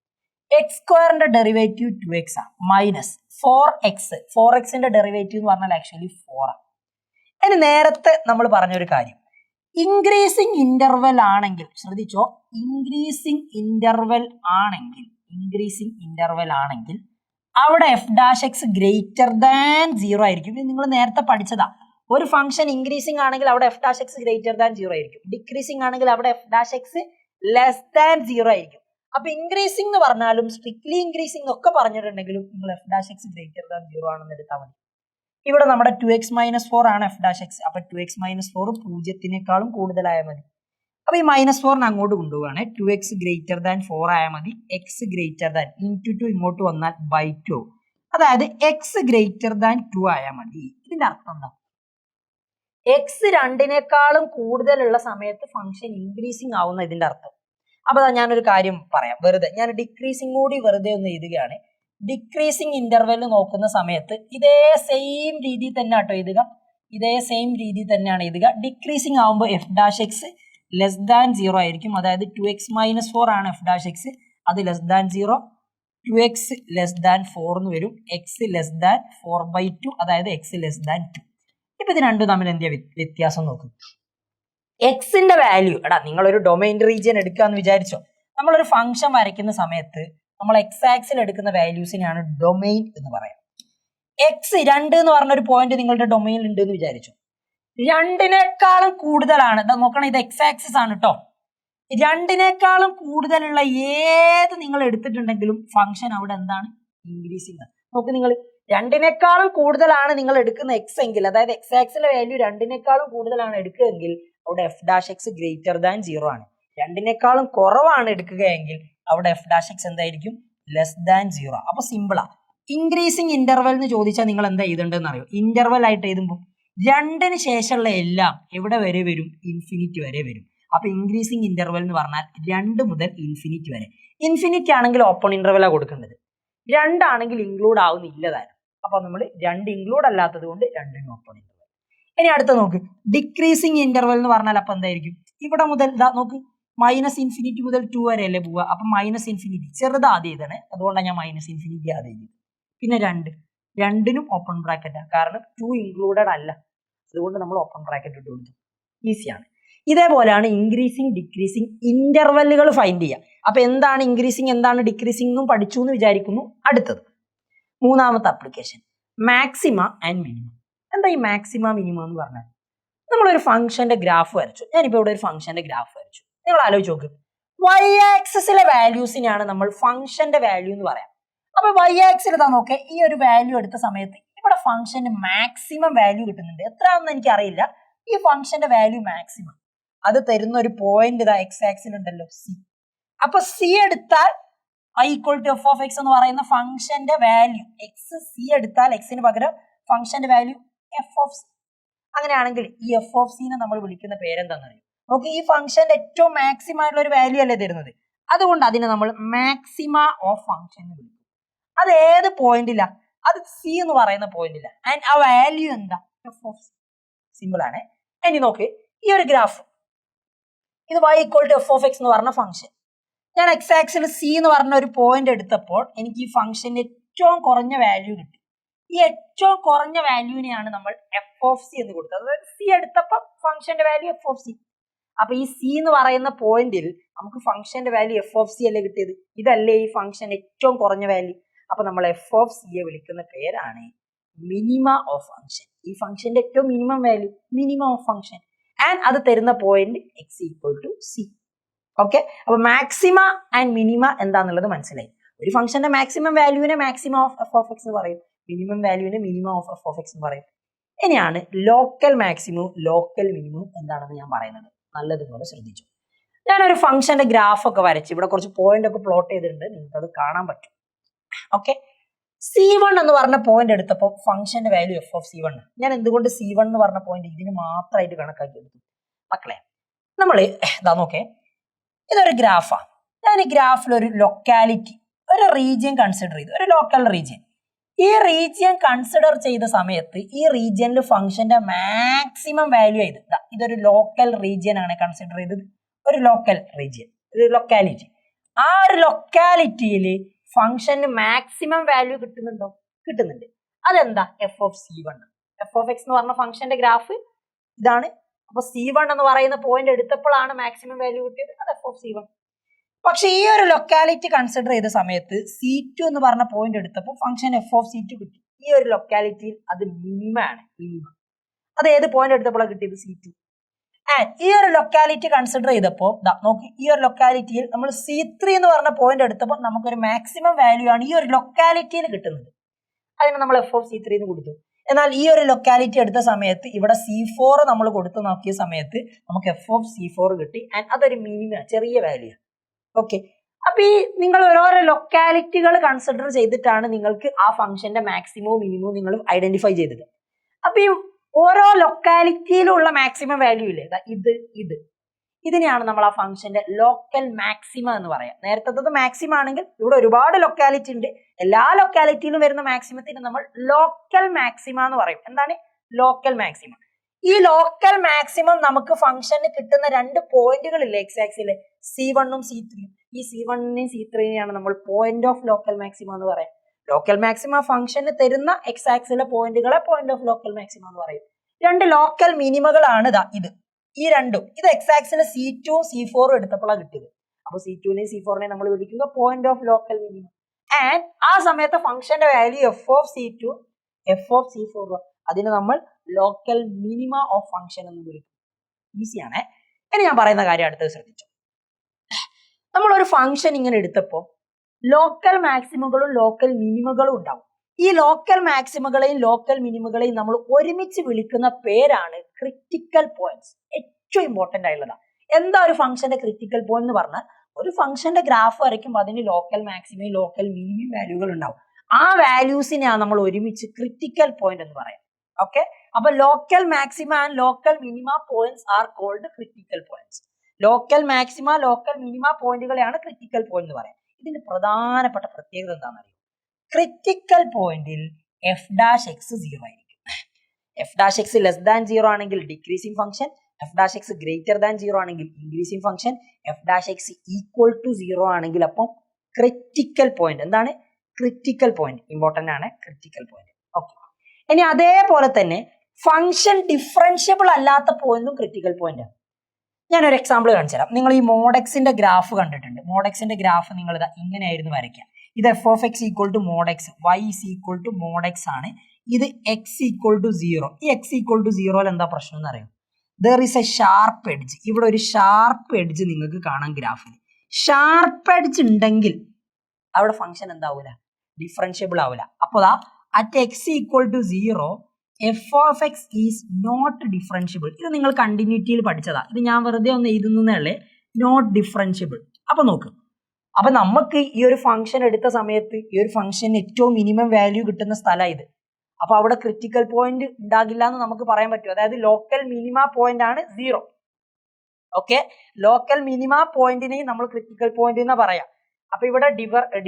x² ഡെറിവേറ്റീവ് 2x ആണ്, മൈനസ് 4xന്റെ ഡെറിവേറ്റീവ് എന്ന് പറഞ്ഞാൽ ആക്ച്വലി 4 ആണ്. ഇനി നേരത്തെ നമ്മൾ പറഞ്ഞൊരു കാര്യം, ഇൻക്രീസിങ് ഇന്റർവെൽ ആണെങ്കിൽ ശ്രദ്ധിച്ചോ, ഇൻക്രീസിങ് ഇന്റർവെൽ ആണെങ്കിൽ അവിടെ F dash X greater than 0 ആയിരിക്കും. ഇത് നിങ്ങൾ നേരത്തെ പഠിച്ചതാ. ഒരു ഫംഗ്ഷൻ ഇൻക്രീസിങ് ആണെങ്കിൽ അവിടെ F dash X greater than 0 ആയിരിക്കും. ഡിക്രീസിങ് ആണെങ്കിൽ അവിടെ F dash x less than 0 ആയിരിക്കും. അപ്പൊ ഇൻക്രീസിംഗ് എന്ന് പറഞ്ഞാലും സ്ട്രിക്ട്ലി ഇൻക്രീസിംഗ് ഒക്കെ പറഞ്ഞിട്ടുണ്ടെങ്കിലും നിങ്ങൾ F dash X greater than 0 ആണെന്ന് എടുത്താൽ മതി. ഇവിടെ നമ്മുടെ 2x - 4 ആണ് എഫ് ഡാഷ് എക്സ്. അപ്പൊ 2x - 4 0നേക്കാളും കൂടുതലായാൽ മതി. അപ്പൊ ഈ -4 അങ്ങോട്ട് കൊണ്ടുപോവാണ്. 2x ഗ്രേറ്റർ ദാൻ 4 ആയാൽ മതി. എക്സ് ഗ്രേറ്റർ ദാൻ ഇൻറ്റു 2 ഇങ്ങോട്ട് വന്നാൽ /2. അതായത് എക്സ് ഗ്രേറ്റർ ദാൻ 2 ആയാൽ മതി. ഇതിന്റെ അർത്ഥം എന്താ? എക്സ് 2നേക്കാളും കൂടുതലുള്ള സമയത്ത് ഫംഗ്ഷൻ ഇൻക്രീസിങ് ആവുന്ന ഇതിന്റെ അർത്ഥം. അപ്പൊ ഞാനൊരു കാര്യം പറയാം, വെറുതെ ഞാൻ ഡിക്രീസിങ് കൂടി വെറുതെ ഒന്ന് എഴുതുകയാണ്. ഡിക്രീസിങ് ഇന്റർവെൽ നോക്കുന്ന സമയത്ത് ഇതേ സെയിം രീതിയിൽ തന്നെ ആട്ടോ എഴുതുക. ഡിക്രീസിങ് ആവുമ്പോൾ F dash x less than 0 ആയിരിക്കും. അതായത് 2x - 4 ആണ് എഫ് ഡാഷ് എക്സ്, അത് less than 0. 2x less than 4 എന്ന് വരും. എക്സ് ലെസ് ദാൻ 4/2, അതായത് എക്സ് ലെസ് ദാൻ 2. ഇപ്പൊ ഇത് രണ്ടും തമ്മിൽ എന്തിയാ വ്യത്യാസം നോക്കും. എക്സിന്റെ വാല്യൂ, നിങ്ങളൊരു ഡൊമൈൻ റീജിയൻ എടുക്കാന്ന് വിചാരിച്ചോ. നമ്മളൊരു ഫംഗ്ഷൻ വരയ്ക്കുന്ന സമയത്ത് നമ്മൾ എക്സ് ആക്സിൽ എടുക്കുന്ന വാല്യൂസിനെയാണ് ഡൊമൈൻ എന്ന് പറയാം. എക്സ് 2 എന്ന് പറഞ്ഞ ഒരു പോയിന്റ് നിങ്ങളുടെ ഡൊമൈനിൽ ഉണ്ട് എന്ന് വിചാരിച്ചു. 2-നേക്കാളും കൂടുതലാണ്, ഇതാ നോക്കണം, ഇത് എക്സ് ആക്സിസ് ആണ് കേട്ടോ. 2-നേക്കാളും കൂടുതലുള്ള ഏത് നിങ്ങൾ എടുത്തിട്ടുണ്ടെങ്കിലും ഫംഗ്ഷൻ അവിടെ എന്താണ്? ഇൻക്രീസിങ്. നോക്ക്, നിങ്ങൾ 2-നേക്കാളും കൂടുതലാണ് നിങ്ങൾ എടുക്കുന്ന എക്സ് എങ്കിൽ, അതായത് എക്സ് ആക്സിലെ വാല്യൂ 2-നേക്കാളും കൂടുതലാണ് എടുക്കുകയെങ്കിൽ അവിടെ F dash X greater than 0 ആണ്. 2-നേക്കാളും കുറവാണ് എടുക്കുകയെങ്കിൽ അവിടെ എഫ് ഡാഷ് എക്സ് എന്തായിരിക്കും? Less than 0. അപ്പൊ സിമ്പിളാ. ഇൻക്രീസിങ് ഇന്റർവെൽ എന്ന് ചോദിച്ചാൽ നിങ്ങൾ എന്താ എഴുതേണ്ടതെന്ന് അറിയോ? ഇന്റർവെൽ ആയിട്ട് എഴുതുമ്പോൾ 2-ന് ശേഷമുള്ള എല്ലാം എവിടെ വരെ വരും? ഇൻഫിനിറ്റി വരെ വരും. അപ്പൊ ഇൻക്രീസിങ് ഇന്റർവെൽ എന്ന് പറഞ്ഞാൽ 2 മുതൽ ഇൻഫിനിറ്റി വരെ. ഇൻഫിനിറ്റി ആണെങ്കിൽ ഓപ്പൺ ഇന്റർവെലാണ് കൊടുക്കേണ്ടത്, 2 ആണെങ്കിൽ ഇൻക്ലൂഡ് ആവുന്നില്ല താനും. അപ്പൊ നമ്മൾ 2 ഇൻക്ലൂഡ് അല്ലാത്തത് കൊണ്ട് 2-ന് ഓപ്പൺ ഇന്റർവെൽ. ഇനി അടുത്ത നോക്ക്, ഡിക്രീസിങ് ഇന്റർവെൽ എന്ന് പറഞ്ഞാൽ അപ്പൊ എന്തായിരിക്കും? ഇവിടെ മുതൽ ഇതാ നോക്ക്, -ഇൻഫിനിറ്റി മുതൽ 2 വരെ അല്ലേ പോവുക. അപ്പൊ -ഇൻഫിനിറ്റി ചെറുത് ആദ്യം എഴുതണേ, അതുകൊണ്ടാണ് ഞാൻ -ഇൻഫിനിറ്റി ആദ്യം എഴുതിയത്. പിന്നെ 2-നും ഓപ്പൺ ബ്രാക്കറ്റ്, കാരണം 2 ഇൻക്ലൂഡഡ് അല്ല, അതുകൊണ്ട് നമ്മൾ ഓപ്പൺ ബ്രാക്കറ്റ് ഇട്ട് കൊടുത്തു. ഈസിയാണ്. ഇതേപോലെയാണ് ഇൻക്രീസിങ് ഡിക്രീസിങ് ഇന്റർവെല്ലുകൾ ഫൈൻഡ് ചെയ്യുക. അപ്പൊ എന്താണ് ഇൻക്രീസിങ്, എന്താണ് ഡിക്രീസിങ് എന്നും പഠിച്ചു എന്ന് വിചാരിക്കുന്നു. അടുത്തത് 3-ാമത്തെ ആപ്ലിക്കേഷൻ, മാക്സിമ ആൻഡ് മിനിമ. എന്താ ഈ മാക്സിമ മിനിമ എന്ന് പറഞ്ഞാൽ? നമ്മളൊരു ഫംഗ്ഷന്റെ ഗ്രാഫ് വരച്ചു. ഞാനിപ്പോ ഇവിടെ ഒരു ഫംഗ്ഷന്റെ ഗ്രാഫ് വരച്ചു. നിങ്ങൾ ആലോചിച്ച് നോക്ക്, y ആക്സിസിലെ വാല്യൂസിനാണ് നമ്മൾ ഫംഗ്ഷന്റെ വാല്യൂ എന്ന് പറയാം. അപ്പൊ y ആക്സിൽ ഇതാ നോക്കെ, ഈ ഒരു വാല്യൂ എടുത്ത സമയത്ത് ഇവിടെ ഫംഗ്ഷന്റെ മാക്സിമം വാല്യൂ കിട്ടുന്നുണ്ട്. എത്രയാണെന്ന് എനിക്ക് അറിയില്ല. ഈ ഫംഗ്ഷന്റെ വാല്യൂ മാക്സിമം അത് തരുന്ന ഒരു പോയിന്റ് ഇതാ എക്സ് ആക്സിൽ ഉണ്ടല്ലോ, സി. അപ്പൊ സി എടുത്താൽ i = f of x എന്ന് പറയുന്ന ഫംഗ്ഷന്റെ വാല്യൂ എക്സ്, സി എടുത്താൽ എക്സിന് പകരം ഫംഗ്ഷന്റെ വാല്യൂ f of c. അങ്ങനെയാണെങ്കിൽ ഈ f of c നെ നമ്മൾ വിളിക്കുന്ന പേരെന്താണെന്നറിയോ? നമുക്ക് ഈ ഫംഗ്ഷന്റെ ഏറ്റവും മാക്സിമം ആയിട്ടുള്ള ഒരു വാല്യൂ അല്ലേ തരുന്നത്, അതുകൊണ്ട് അതിനെ നമ്മൾ മാക്സിമ ഓഫ് ഫംഗ്ഷൻ എന്ന് വിളിക്കും. അത് ഏത് പോയിന്റിലാ? അത് സി എന്ന് പറയുന്ന പോയിന്റില. ആൻഡ് ആ വാല്യൂ എന്താ? f of c. സിമ്പിൾ ആണ്. ഇനി നോക്ക്, ഈ ഒരു ഗ്രാഫ്, ഇത് y = f of x എന്ന് പറഞ്ഞ ഫംഗ്ഷൻ. ഞാൻ എക്സ് ആക്സിൽ സി എന്ന് പറഞ്ഞ ഒരു പോയിന്റ് എടുത്തപ്പോൾ എനിക്ക് ഈ ഫംഗ്ഷന്റെ ഏറ്റവും കുറഞ്ഞ വാല്യൂ കിട്ടി. ഈ ഏറ്റവും കുറഞ്ഞ വാല്യൂവിനെയാണ് നമ്മൾ f of c എന്ന് കൊടുത്തത്. അതായത് സി എടുത്തപ്പോൾ ഫംഗ്ഷന്റെ വാല്യൂ f of c. അപ്പൊ ഈ സി എന്ന് പറയുന്ന പോയിന്റിൽ നമുക്ക് ഫംഗ്ഷന്റെ വാല്യൂ f of c അല്ലേ കിട്ടിയത്? ഇതല്ലേ ഈ ഫംഗ്ഷൻ ഏറ്റവും കുറഞ്ഞ വാല്യൂ. അപ്പൊ നമ്മൾ f of c യെ വിളിക്കുന്ന പേരാണ് മിനിമ ഓഫ് ഫംഗ്ഷൻ. ഈ ഫംഗ്ഷന്റെ ഏറ്റവും minimum value minimum of function. And അത് തരുന്ന പോയിന്റ് x = c. ഓക്കെ, അപ്പൊ മാക്സിമ ആൻഡ് മിനിമ എന്താന്നുള്ളത് മനസ്സിലായി. ഒരു ഫംഗ്ഷന്റെ മാക്സിമം വാല്യൂവിനെ maximum of f of x എന്ന് പറയും, മിനിമം വാല്യൂവിനെ minimum of f of x എന്ന് പറയും. ഇനിയാണ് ലോക്കൽ മാക്സിമവും ലോക്കൽ മിനിമവും എന്താണെന്ന് ഞാൻ പറയുന്നത്. നല്ലതുപോലെ ശ്രദ്ധിച്ചു. ഞാനൊരു ഫംഗ്ഷന്റെ ഗ്രാഫ് ഒക്കെ വരച്ച് ഇവിടെ കുറച്ച് പോയിന്റ് ഒക്കെ പ്ലോട്ട് ചെയ്തിട്ടുണ്ട്, നിങ്ങൾക്ക് അത് കാണാൻ പറ്റും. ഓക്കെ, C1 എന്ന് പറഞ്ഞ പോയിന്റ് എടുത്തപ്പോൾ ഫംഗ്ഷന്റെ വാല്യൂ f of c1. ഞാൻ എന്തുകൊണ്ട് C1 എന്ന് പറഞ്ഞ പോയിന്റ് ഇതിന് മാത്രമായിട്ട് കണക്കാക്കി എടുത്തു? മക്കളെ, നമ്മൾ ഇതാ നോക്കേ, ഇതൊരു ഗ്രാഫാ. ഞാൻ ഈ ഗ്രാഫിൽ ഒരു ലൊക്കാലിറ്റി, ഒരു റീജിയൻ കൺസിഡർ ചെയ്തു, ഒരു ലോക്കൽ റീജിയൻ. ഈ റീജിയൻ കൺസിഡർ ചെയ്ത സമയത്ത് ഈ റീജിയനിൽ ഫംഗ്ഷന്റെ മാക്സിമം വാല്യൂ ചെയ്ത്, ഇതൊരു ലോക്കൽ റീജിയൻ ആണ് കൺസിഡർ ചെയ്തത്, ഒരു ലോക്കൽ റീജിയൻ, ഒരു ലൊക്കാലിറ്റി. ആ ഒരു ലൊക്കാലിറ്റിയിൽ ഫംഗ്ഷന് മാക്സിമം വാല്യൂ കിട്ടുന്നുണ്ടോ? കിട്ടുന്നുണ്ട്. അതെന്താ? f of c1. f of x എന്ന് പറഞ്ഞ ഫംഗ്ഷന്റെ ഗ്രാഫ് ഇതാണ്. അപ്പൊ c1 എന്ന് പറയുന്ന പോയിന്റ് എടുത്തപ്പോഴാണ് മാക്സിമം വാല്യൂ കിട്ടിയത്, അത് f of c1. പക്ഷെ ഈ ഒരു ലൊക്കാലിറ്റി കൺസിഡർ ചെയ്ത സമയത്ത് c2 എന്ന് പറഞ്ഞ പോയിന്റ് എടുത്തപ്പോൾ ഫംഗ്ഷൻ f of c2 കിട്ടി. ഈ ഒരു ലൊക്കാലിറ്റിയിൽ അത് മിനിമം ആണ്, മിനിമം. അത് ഏത് പോയിന്റ് എടുത്തപ്പോഴാണ് കിട്ടിയത്? c2. ആൻഡ് ഈ ഒരു ലൊക്കാലിറ്റി കൺസിഡർ ചെയ്തപ്പോൾ നോക്കി, ഈ ഒരു ലൊക്കാലിറ്റിയിൽ നമ്മൾ c3 എന്ന് പറഞ്ഞ പോയിന്റ് എടുത്തപ്പോൾ നമുക്കൊരു മാക്സിമം വാല്യൂ ആണ് ഈ ഒരു ലൊക്കാലിറ്റിയിൽ കിട്ടുന്നത്. അതിന് നമ്മൾ f of c3 എന്ന് കൊടുത്തു. എന്നാൽ ഈ ഒരു ലൊക്കാലിറ്റി എടുത്ത സമയത്ത് ഇവിടെ c4 നമ്മൾ കൊടുത്തു നോക്കിയ സമയത്ത് നമുക്ക് f of c4 കിട്ടി. ആൻഡ് അതൊരു മിനിമം, ചെറിയ വാല്യൂ. ഓക്കെ, അപ്പൊ ഈ നിങ്ങൾ ഓരോരോ ലൊക്കാലിറ്റികൾ കൺസിഡർ ചെയ്തിട്ടാണ് നിങ്ങൾക്ക് ആ ഫംഗ്ഷന്റെ മാക്സിമവും മിനിമവും നിങ്ങൾ ഐഡന്റിഫൈ ചെയ്തത്. അപ്പൊ ഈ ഓരോ ലൊക്കാലിറ്റിയിലുള്ള മാക്സിമം വാല്യൂ ഇല്ലേ, ഇതിനെയാണ് നമ്മൾ ആ ഫംഗ്ഷന്റെ ലോക്കൽ മാക്സിമ എന്ന് പറയാം. നേരത്തെ മാക്സിമം ആണെങ്കിൽ ഇവിടെ ഒരുപാട് ലൊക്കാലിറ്റി ഉണ്ട്, എല്ലാ ലൊക്കാലിറ്റിയിലും വരുന്ന മാക്സിമത്തിന് നമ്മൾ ലോക്കൽ മാക്സിമ എന്ന് പറയും. എന്താണ് ലോക്കൽ മാക്സിമം? ഈ ലോക്കൽ മാക്സിമം നമുക്ക് ഫംഗ്ഷന് കിട്ടുന്ന രണ്ട് പോയിന്റുകളില്ലേ എക്സ് ആക്സിലെ, c1ഉം c3യും. ഈ c1നെയും c3നെയാണ് നമ്മൾ പോയിന്റ് ഓഫ് ലോക്കൽ മാക്സിമം എന്ന് പറയാം. ലോക്കൽ മാക്സിമ ഫംഗ്ഷന് തരുന്ന എക്സ് ആക്സിലെ പോയിന്റുകളെ പോയിന്റ് ഓഫ് ലോക്കൽ മാക്സിമം എന്ന് പറയും. രണ്ട് ലോക്കൽ മിനിമകളാണ് ഇത്. ഈ രണ്ടും ഇത് എക്സ് ആക്സിലെ c2ഉം c4ഉം എടുത്തപ്പോഴാണ് കിട്ടിയത്. അപ്പൊ c2നെയും c4നെയും നമ്മൾ വിളിക്കുന്ന point of local minimum. And ആ സമയത്ത് ഫംഗ്ഷന്റെ value f of c2, f of c four അതിന് നമ്മൾ ലോക്കൽ മിനിമ ഓഫ് ഫംഗ്ഷൻ എന്ന് വിളിക്കും. ഈസിയാണേ. ഇനി ഞാൻ പറയുന്ന കാര്യം അടുത്തത് ശ്രദ്ധിച്ചു. നമ്മളൊരു ഫംഗ്ഷൻ ഇങ്ങനെ എടുത്തപ്പോൾ ലോക്കൽ മാക്സിമുകളും ലോക്കൽ മിനിമകളും ഉണ്ടാവും. ഈ ലോക്കൽ മാക്സിമുകളെയും ലോക്കൽ മിനിമകളെയും നമ്മൾ ഒരുമിച്ച് വിളിക്കുന്ന പേരാണ് ക്രിട്ടിക്കൽ പോയിന്റ്സ്. ഏറ്റവും ഇമ്പോർട്ടന്റ് ആയിട്ടുള്ളതാണ്. എന്താ ഒരു ഫംഗ്ഷന്റെ ക്രിട്ടിക്കൽ പോയിന്റ് എന്ന് പറഞ്ഞാൽ ഒരു ഫംഗ്ഷന്റെ ഗ്രാഫ് വരയ്ക്കുമ്പോൾ അതിന് ലോക്കൽ മാക്സിമയും ലോക്കൽ മിനിമം വാല്യൂകൾ ഉണ്ടാവും. ആ വാല്യൂസിനെയാണ് നമ്മൾ ഒരുമിച്ച് ക്രിട്ടിക്കൽ പോയിന്റ് എന്ന് പറയാം. ഓക്കെ, അപ്പൊ local maxima and local minima points are called critical points. Local maxima local minima പോയിന്റുകളെയാണ് ക്രിട്ടിക്കൽ പോയിന്റ് എന്ന് പറയാം. ഇതിന്റെ പ്രധാനപ്പെട്ട പ്രത്യേകത എന്താണെന്ന് അറിയാം? ക്രിട്ടിക്കൽ പോയിന്റിൽ എഫ് ഡാഷ് എക്സ് 0 ആയിരിക്കും. F dash x less than 0 ആണെങ്കിൽ decreasing function, f dash X greater than 0 ആണെങ്കിൽ increasing function, f dash x equal to 0 ആണെങ്കിൽ അപ്പം ക്രിട്ടിക്കൽ പോയിന്റ്. എന്താണ് ക്രിട്ടിക്കൽ പോയിന്റ്? ഇമ്പോർട്ടന്റ് ആണ് ക്രിട്ടിക്കൽ പോയിന്റ്. ഓക്കെ, ഇനി അതേപോലെ തന്നെ ഫംഗ്ഷൻ ഡിഫറൻഷ്യബിൾ അല്ലാത്ത പോയിന്റും ക്രിട്ടിക്കൽ പോയിന്റ് ആണ്. ഞാനൊരു എക്സാമ്പിൾ കാണിച്ചു തരാം. നിങ്ങൾ ഈ മോഡെക്സിന്റെ ഗ്രാഫ് കണ്ടിട്ടുണ്ട്. മോഡെക്സിന്റെ ഗ്രാഫ് നിങ്ങൾ ഇങ്ങനെയായിരുന്നു വരയ്ക്കുക. ഇത് f of x equal to mod x, y is equal to mod x ആണ്. ഇത് എക്സ് ഈക്വൽ ടു 0. ഈ എക്സ് ഈക്വൽ ടു 0 എന്താ പ്രശ്നം എന്ന് അറിയാം? There is A sharp edge. ഇവിടെ ഒരു ഷാർപ്പ് എഡ്ജ് നിങ്ങൾക്ക് കാണാം ഗ്രാഫിൽ. ഷാർപ്പ് എഡ്ജ് ഉണ്ടെങ്കിൽ അവിടെ ഫംഗ്ഷൻ എന്താവൂല? ഡിഫറൻഷ്യബിൾ ആവില്ല. അപ്പോൾ at x equal to 0 f of X is not differentiable. ഇത് നിങ്ങൾ കണ്ടിന്യൂറ്റിയിൽ പഠിച്ചതാ. ഇത് ഞാൻ വെറുതെ ഒന്ന് എഴുതുന്നതല്ലേ. Not differentiable. അപ്പൊ നോക്ക്, അപ്പൊ നമുക്ക് ഈ ഒരു ഫംഗ്ഷൻ എടുത്ത സമയത്ത് ഈ ഒരു ഫംഗ്ഷന് ഏറ്റവും മിനിമം വാല്യൂ കിട്ടുന്ന സ്ഥലം ഇത്. അപ്പൊ അവിടെ ക്രിട്ടിക്കൽ പോയിന്റ് ഉണ്ടാകില്ല എന്ന് നമുക്ക് പറയാൻ പറ്റും. അതായത് ലോക്കൽ മിനിമ പോയിന്റ് ആണ് 0. ഓക്കെ, ലോക്കൽ മിനിമ പോയിന്റിനെയും നമ്മൾ ക്രിട്ടിക്കൽ പോയിന്റ് എന്ന് പറയാം. അപ്പൊ ഇവിടെ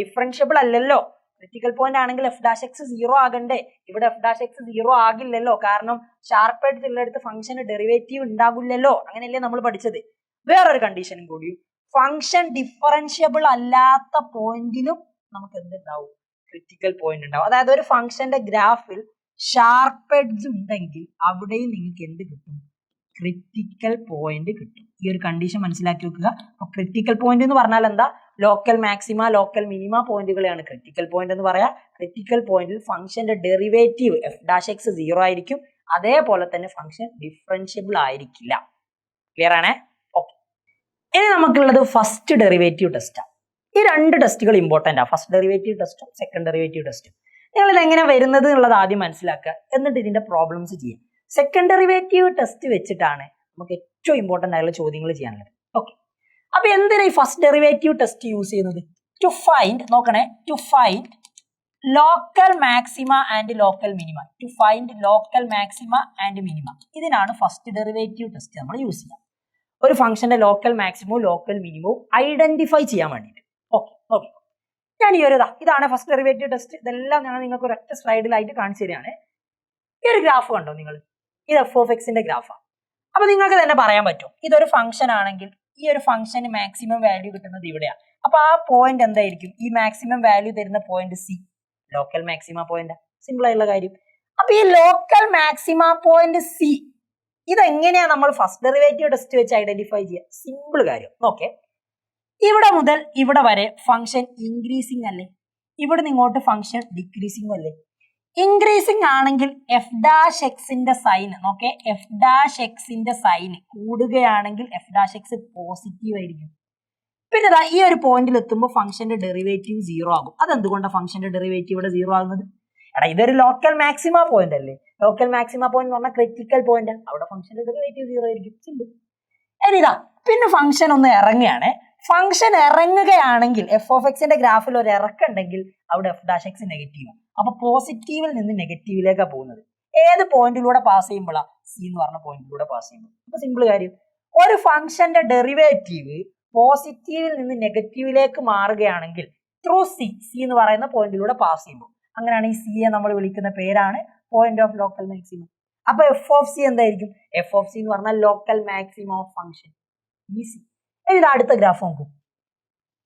ഡിഫറൻഷ്യബിൾ അല്ലല്ലോ. ക്രിട്ടിക്കൽ പോയിന്റ് ആണെങ്കിൽ എഫ് ഡാഷ് എക്സ് 0 ആകണ്ടേ? ഇവിടെ എഫ് ഡാഷ് എക്സ് 0 ആകില്ലല്ലോ. കാരണം ഷാർപ്പ് എഡ്ജ് ഉള്ളിടത്ത് ഫംഗ്ഷന് ഡെറിവേറ്റീവ് ഉണ്ടാകില്ലല്ലോ. അങ്ങനെയല്ലേ നമ്മൾ പഠിച്ചത്. വേറൊരു കണ്ടീഷനും കൂടിയും, ഫംഗ്ഷൻ ഡിഫറൻഷ്യബിൾ അല്ലാത്ത പോയിന്റിലും നമുക്ക് എന്തുണ്ടാവും? ക്രിട്ടിക്കൽ പോയിന്റ് ഉണ്ടാവും. അതായത് ഒരു ഫംഗ്ഷന്റെ ഗ്രാഫിൽ ഷാർപ്പ് എഡ്ജ് ഉണ്ടെങ്കിൽ അവിടെയും നിങ്ങൾക്ക് എന്ത് കിട്ടും? ക്രിട്ടിക്കൽ പോയിന്റ് കിട്ടും. ഈ ഒരു കണ്ടീഷൻ മനസ്സിലാക്കി വെക്കുക. അപ്പൊ ക്രിട്ടിക്കൽ പോയിന്റ് എന്ന് പറഞ്ഞാൽ എന്താ? ലോക്കൽ മാക്സിമ ലോക്കൽ മിനിമ പോയിന്റുകളെയാണ് ക്രിട്ടിക്കൽ പോയിന്റ് എന്ന് പറയാം. ക്രിട്ടിക്കൽ പോയിന്റിൽ ഫംഗ്ഷന്റെ ഡെറിവേറ്റീവ് എഫ് ഡാഷ് എക്സ് 0 ആയിരിക്കും. അതേപോലെ തന്നെ ഫംഗ്ഷൻ ഡിഫറൻഷ്യബിൾ ആയിരിക്കില്ല. ക്ലിയർ ആണേ? ഓക്കെ, ഇനി നമുക്കുള്ളത് ഫസ്റ്റ് ഡെറിവേറ്റീവ് ടെസ്റ്റ്. ഈ രണ്ട് ടെസ്റ്റുകൾ ഇമ്പോർട്ടന്റ് ആണ്. ഫസ്റ്റ് ഡെറിവേറ്റീവ് ടെസ്റ്റും സെക്കൻഡ് ഡെറിവേറ്റീവ് ടെസ്റ്റും. നിങ്ങൾ ഇത് എങ്ങനെ വരുന്നത് എന്നുള്ളത് ആദ്യം മനസ്സിലാക്കുക, എന്നിട്ട് ഇതിന്റെ പ്രോബ്ലംസ് ചെയ്യാം. സെക്കൻഡ് ഡെറിവേറ്റീവ് ടെസ്റ്റ് വെച്ചിട്ടാണ് നമുക്ക് ഏറ്റവും ഇമ്പോർട്ടന്റ് ആയിട്ടുള്ള ചോദ്യങ്ങൾ ചെയ്യാനുള്ളത്. ഓക്കെ, അപ്പൊ എന്തിനാ ഈ ഫസ്റ്റ് ഡെറിവേറ്റീവ് ടെസ്റ്റ് യൂസ് ചെയ്യുന്നത്? ടു ഫൈൻഡ്, നോക്കണേ, to find local maxima and local minima. To find local maxima and minima. ഇതിനാണ് ഫസ്റ്റ് ഡെറിവേറ്റീവ് ടെസ്റ്റ് നമ്മൾ യൂസ് ചെയ്യുക. ഒരു ഫംഗ്ഷന്റെ ലോക്കൽ മാക്സിമവും ലോക്കൽ മിനിമവും ഐഡന്റിഫൈ ചെയ്യാൻ വേണ്ടിയിട്ട്. ഓക്കെ ഓക്കെ, ഞാൻ ഈ ഒരു ഇതാണ് ഫസ്റ്റ് ഡെറിവേറ്റീവ് ടെസ്റ്റ്. ഇതെല്ലാം ഞാൻ നിങ്ങൾക്ക് ഒരൊറ്റ സ്ലൈഡിലായിട്ട് കാണിച്ചു തരികയാണ്. ഈ ഒരു ഗ്രാഫ് കണ്ടോ നിങ്ങൾ? ഇത് എഫ് ഓഫ് എക്സിന്റെ ഗ്രാഫാണ്. അപ്പൊ നിങ്ങൾക്ക് തന്നെ പറയാൻ പറ്റും ഇതൊരു ഫംഗ്ഷൻ ആണെങ്കിൽ ഈ ഒരു ഫംഗ്ഷന് മാക്സിമം വാല്യൂ കിട്ടുന്നത് ഇവിടെയാണ്. അപ്പൊ ആ പോയിന്റ് എന്തായിരിക്കും? ഈ മാക്സിമം വാല്യൂ തരുന്ന point C, local maxima point. Simple ആയിട്ടുള്ള കാര്യം. അപ്പൊ ഈ ലോക്കൽ മാക്സിമ പോയിന്റ് സി ഇതെങ്ങനെയാ നമ്മൾ ഫസ്റ്റ് ഡെറിവേറ്റീവ് ടെസ്റ്റ് വെച്ച് ഐഡന്റിഫൈ ചെയ്യുക? സിമ്പിൾ കാര്യം. ഓക്കെ, ഇവിടെ മുതൽ ഇവിടെ വരെ ഫംഗ്ഷൻ ഇൻക്രീസിങ് അല്ലേ? ഇവിടെ നിന്ന് ഇങ്ങോട്ട് ഫംഗ്ഷൻ ഡിക്രീസിങ് അല്ലേ? ഇൻക്രീസിങ് ആണെങ്കിൽ എഫ് ഡാഷ് എക്സിന്റെ സൈൻ നോക്കെ, എഫ് ഡാഷ് എക്സിന്റെ സൈൻ കൂടുകയാണെങ്കിൽ എഫ് ഡാഷ് എക്സ് പോസിറ്റീവ് ആയിരിക്കും. പിന്നെ ഈ ഒരു പോയിന്റിൽ എത്തുമ്പോൾ ഫംഗ്ഷന്റെ ഡെറിവേറ്റീവ് 0 ആകും. അതെന്തുകൊണ്ടാണ് ഫംഗ്ഷന്റെ ഡെറിവേറ്റീവ് ഇവിടെ 0 ആകുന്നത്? എടാ ഇതൊരു ലോക്കൽ മാക്സിമ പോയിന്റ് അല്ലേ? ലോക്കൽ മാക്സിമ പോയിന്റ് എന്ന് പറഞ്ഞാൽ ക്രിട്ടിക്കൽ പോയിന്റ്. അവിടെ ഫംഗ്ഷന്റെ ഡെറിവേറ്റീവ് 0 ആയിരിക്കും. സിമ്പിൾ. ഇനിതാ പിന്നെ ഫംഗ്ഷൻ ഒന്ന് ഇറങ്ങുകയാണ്. ഫംഗ്ഷൻ ഇറങ്ങുകയാണെങ്കിൽ എഫ് ഓഫ് എക്സിന്റെ ഗ്രാഫിൽ ഒരു ഇറക്കുണ്ടെങ്കിൽ അവിടെ എഫ് ഡാഷ് എക്സ് നെഗറ്റീവ്. അപ്പൊ പോസിറ്റീവിൽ നിന്ന് നെഗറ്റീവിലേക്കാണ് പോകുന്നത്. ഏത് പോയിന്റിലൂടെ പാസ് ചെയ്യുമ്പോഴാണ്? സി എന്ന് പറഞ്ഞ പോയിന്റിലൂടെ പാസ് ചെയ്യുമ്പോൾ. അപ്പൊ സിമ്പിൾ കാര്യം, ഒരു ഫംഗ്ഷന്റെ ഡെറിവേറ്റീവ് പോസിറ്റീവിൽ നിന്ന് നെഗറ്റീവിലേക്ക് മാറുകയാണെങ്കിൽ ത്രൂ സി, സി എന്ന് പറയുന്ന പോയിന്റിലൂടെ പാസ് ചെയ്യുമ്പോൾ, അങ്ങനെയാണ് ഈ സിയെ നമ്മൾ വിളിക്കുന്ന പേരാണ് പോയിന്റ് ഓഫ് ലോക്കൽ മാക്സിമം. അപ്പൊ എഫ് ഓഫ് സി എന്തായിരിക്കും? എഫ് ഓഫ് സി എന്ന് പറഞ്ഞാൽ local maximum of function. Easy. ഇത് അടുത്ത ഗ്രാഫ് നോക്കൂ.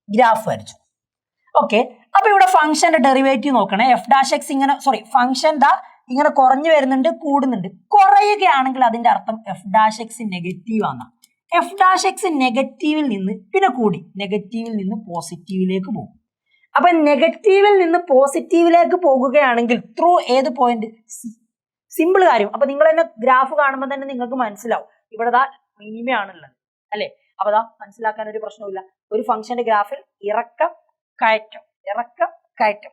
ഗ്രാഫ് വരച്ചു. ഓക്കെ, അപ്പൊ ഇവിടെ ഫംഗ്ഷന്റെ ഡെറിവേറ്റീവ് നോക്കണേ. എഫ് ഡാഷ് എക്സ് ഇങ്ങനെ ഫംഗ്ഷൻ ഇങ്ങനെ കുറഞ്ഞു വരുന്നുണ്ട്, കൂടുന്നുണ്ട്. കുറയുകയാണെങ്കിൽ അതിന്റെ അർത്ഥം എഫ് ഡാഷ് എക്സ് നെഗറ്റീവ് ആണ്. എഫ് ഡാഷ് എക്സ് നെഗറ്റീവിൽ നിന്ന് പിന്നെ കൂടി നെഗറ്റീവിൽ നിന്ന് പോസിറ്റീവിലേക്ക് പോകും. അപ്പൊ നെഗറ്റീവിൽ നിന്ന് പോസിറ്റീവിലേക്ക് പോകുകയാണെങ്കിൽ ത്രൂ ഏത് പോയിന്റ്? സി. സിമ്പിൾ കാര്യം. അപ്പൊ നിങ്ങൾ തന്നെ ഗ്രാഫ് കാണുമ്പോൾ തന്നെ നിങ്ങൾക്ക് മനസ്സിലാവും ഇവിടെ മിനിമം ആണുള്ളത് അല്ലെ. അപ്പൊ മനസ്സിലാക്കാൻ ഒരു പ്രശ്നമില്ല. ഒരു ഫംഗ്ഷന്റെ ഗ്രാഫിൽ ഇറക്കം കയറ്റം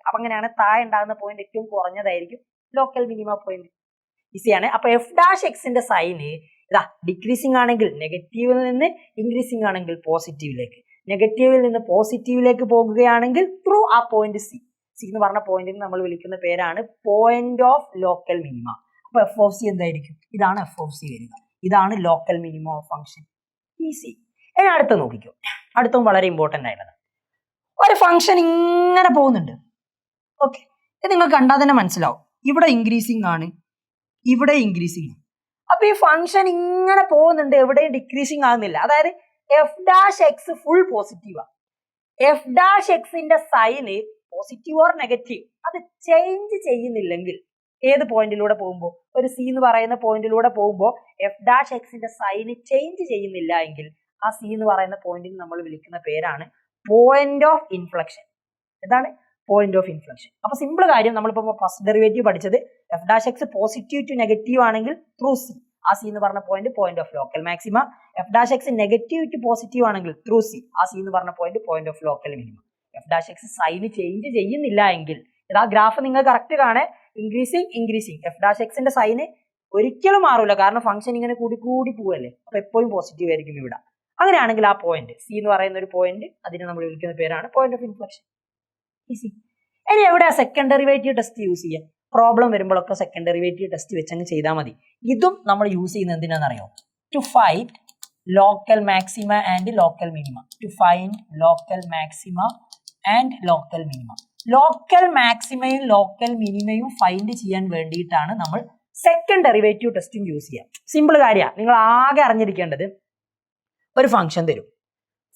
അപ്പൊ അങ്ങനെയാണ് താഴെ ഉണ്ടാകുന്ന പോയിന്റ് ഏറ്റവും കുറഞ്ഞതായിരിക്കും ലോക്കൽ മിനിമം പോയിന്റ്. ഈസിയാണ്. അപ്പൊ എഫ് ഡാഷ് എക്സിന്റെ സൈന് ഡിക്രീസിങ് ആണെങ്കിൽ നെഗറ്റീവിൽ നിന്ന് ഇൻക്രീസിങ് ആണെങ്കിൽ പോസിറ്റീവിലേക്ക്, നെഗറ്റീവിൽ നിന്ന് പോസിറ്റീവിലേക്ക് പോകുകയാണെങ്കിൽ ത്രൂ ആ പോയിന്റ് സി. സി എന്ന് പറഞ്ഞ പോയിന്റിന് നമ്മൾ വിളിക്കുന്ന പേരാണ് പോയിന്റ് ഓഫ് ലോക്കൽ മിനിമ. അപ്പൊ എഫ് ഓഫ് സി എന്തായിരിക്കും? ഇതാണ് എഫ് ഓഫ് സി വരിക. ഇതാണ് local minimum of function. Easy. ഇനി അടുത്ത നോക്കിക്കോ. അടുത്തും വളരെ ഇമ്പോർട്ടന്റ് ആയിട്ടുള്ളത്, ഒരു ഫംഗ്ഷൻ ഇങ്ങനെ പോകുന്നുണ്ട്. ഓക്കെ, ഇത് നിങ്ങൾ കണ്ടാൽ തന്നെ മനസ്സിലാവും. ഇവിടെ ഇൻക്രീസിങ് ആണ്, ഇവിടെ ഇൻക്രീസിങ് ആണ്. അപ്പൊ ഈ ഫംഗ്ഷൻ ഇങ്ങനെ പോകുന്നുണ്ട്, എവിടെയും ഡിക്രീസിങ് ആകുന്നില്ല. അതായത് എഫ് ഡാഷ് എക്സ് ഫുൾ പോസിറ്റീവാ. എഫ് ഡാഷ് എക്സിന്റെ സൈന് പോസിറ്റീവ് ഓർ നെഗറ്റീവ് അത് ചേഞ്ച് ചെയ്യുന്നില്ലെങ്കിൽ, ഏത് പോയിന്റിലൂടെ പോകുമ്പോൾ, ഒരു സി എന്ന് പറയുന്ന പോയിന്റിലൂടെ പോകുമ്പോൾ എഫ് ഡാഷ് എക്സിന്റെ സൈന് ചേഞ്ച് ചെയ്യുന്നില്ല എങ്കിൽ ആ സി എന്ന് പറയുന്ന പോയിന്റിന് നമ്മൾ വിളിക്കുന്ന പേരാണ് പോയിന്റ് ഓഫ് ഇൻഫ്ലക്ഷൻ. എന്താണ്? Point of inflection. അപ്പൊ സിമ്പിൾ കാര്യം, നമ്മളിപ്പോ ഫസ്റ്റ് ഡെറിവേറ്റീവ് പഠിച്ചത് f dash x positive to negative ആണെങ്കിൽ ത്രൂ സി. ആ സി എന്ന് പറഞ്ഞ point of local maxima. F dash x negative to positive ആണെങ്കിൽ ത്രൂ സി. ആ സി എന്ന് പറഞ്ഞ point of local minimum. F dash x sign change ചെയ്യുന്നില്ല എങ്കിൽ, ഇതാ ഗ്രാഫ് നിങ്ങൾ കറക്റ്റ് കാണേ, ഇൻക്രീസിങ്. എഫ് ഡാഷ് എക്സിന്റെ സൈന് ഒരിക്കലും മാറില്ല, കാരണം ഫംഗ്ഷൻ ഇങ്ങനെ കൂടി പോവല്ലേ. അപ്പൊ എപ്പോഴും പോസിറ്റീവ് ആയിരിക്കും ഇവിടെ. അങ്ങനെയാണെങ്കിൽ ആ പോയിന്റ് സി എന്ന് പറയുന്ന ഒരു പോയിന്റ്, അതിനെ നമ്മൾ വിളിക്കുന്ന പേരാണ് പോയിന്റ് ഓഫ് ഇൻഫ്ലക്ഷൻ. ഈസി. ഇനി എവിടെയാ സെക്കൻഡ് ഡെറിവേറ്റീവ് ടെസ്റ്റ് യൂസ് ചെയ്യുക? പ്രോബ്ലം വരുമ്പോഴൊക്കെ സെക്കൻഡ് ഡെറിവേറ്റീവ് ടെസ്റ്റ് വെച്ചങ്ങ് ചെയ്താൽ മതി. ഇതും നമ്മൾ യൂസ് ചെയ്യുന്നത് എന്തിനാണെന്നറിയോ? To find local maxima and local minima. To find local maxima and local minima. Local മാക്സിമയും ലോക്കൽ മിനിമയും ഫൈൻഡ് ചെയ്യാൻ വേണ്ടിയിട്ടാണ് നമ്മൾ സെക്കൻഡ് ഡെറിവേറ്റീവ് ടെസ്റ്റും യൂസ് ചെയ്യുക. സിമ്പിൾ കാര്യമാണ്. നിങ്ങൾ ആകെ അറിഞ്ഞിരിക്കേണ്ടത്, ഒരു ഫംഗ്ഷൻ തരും,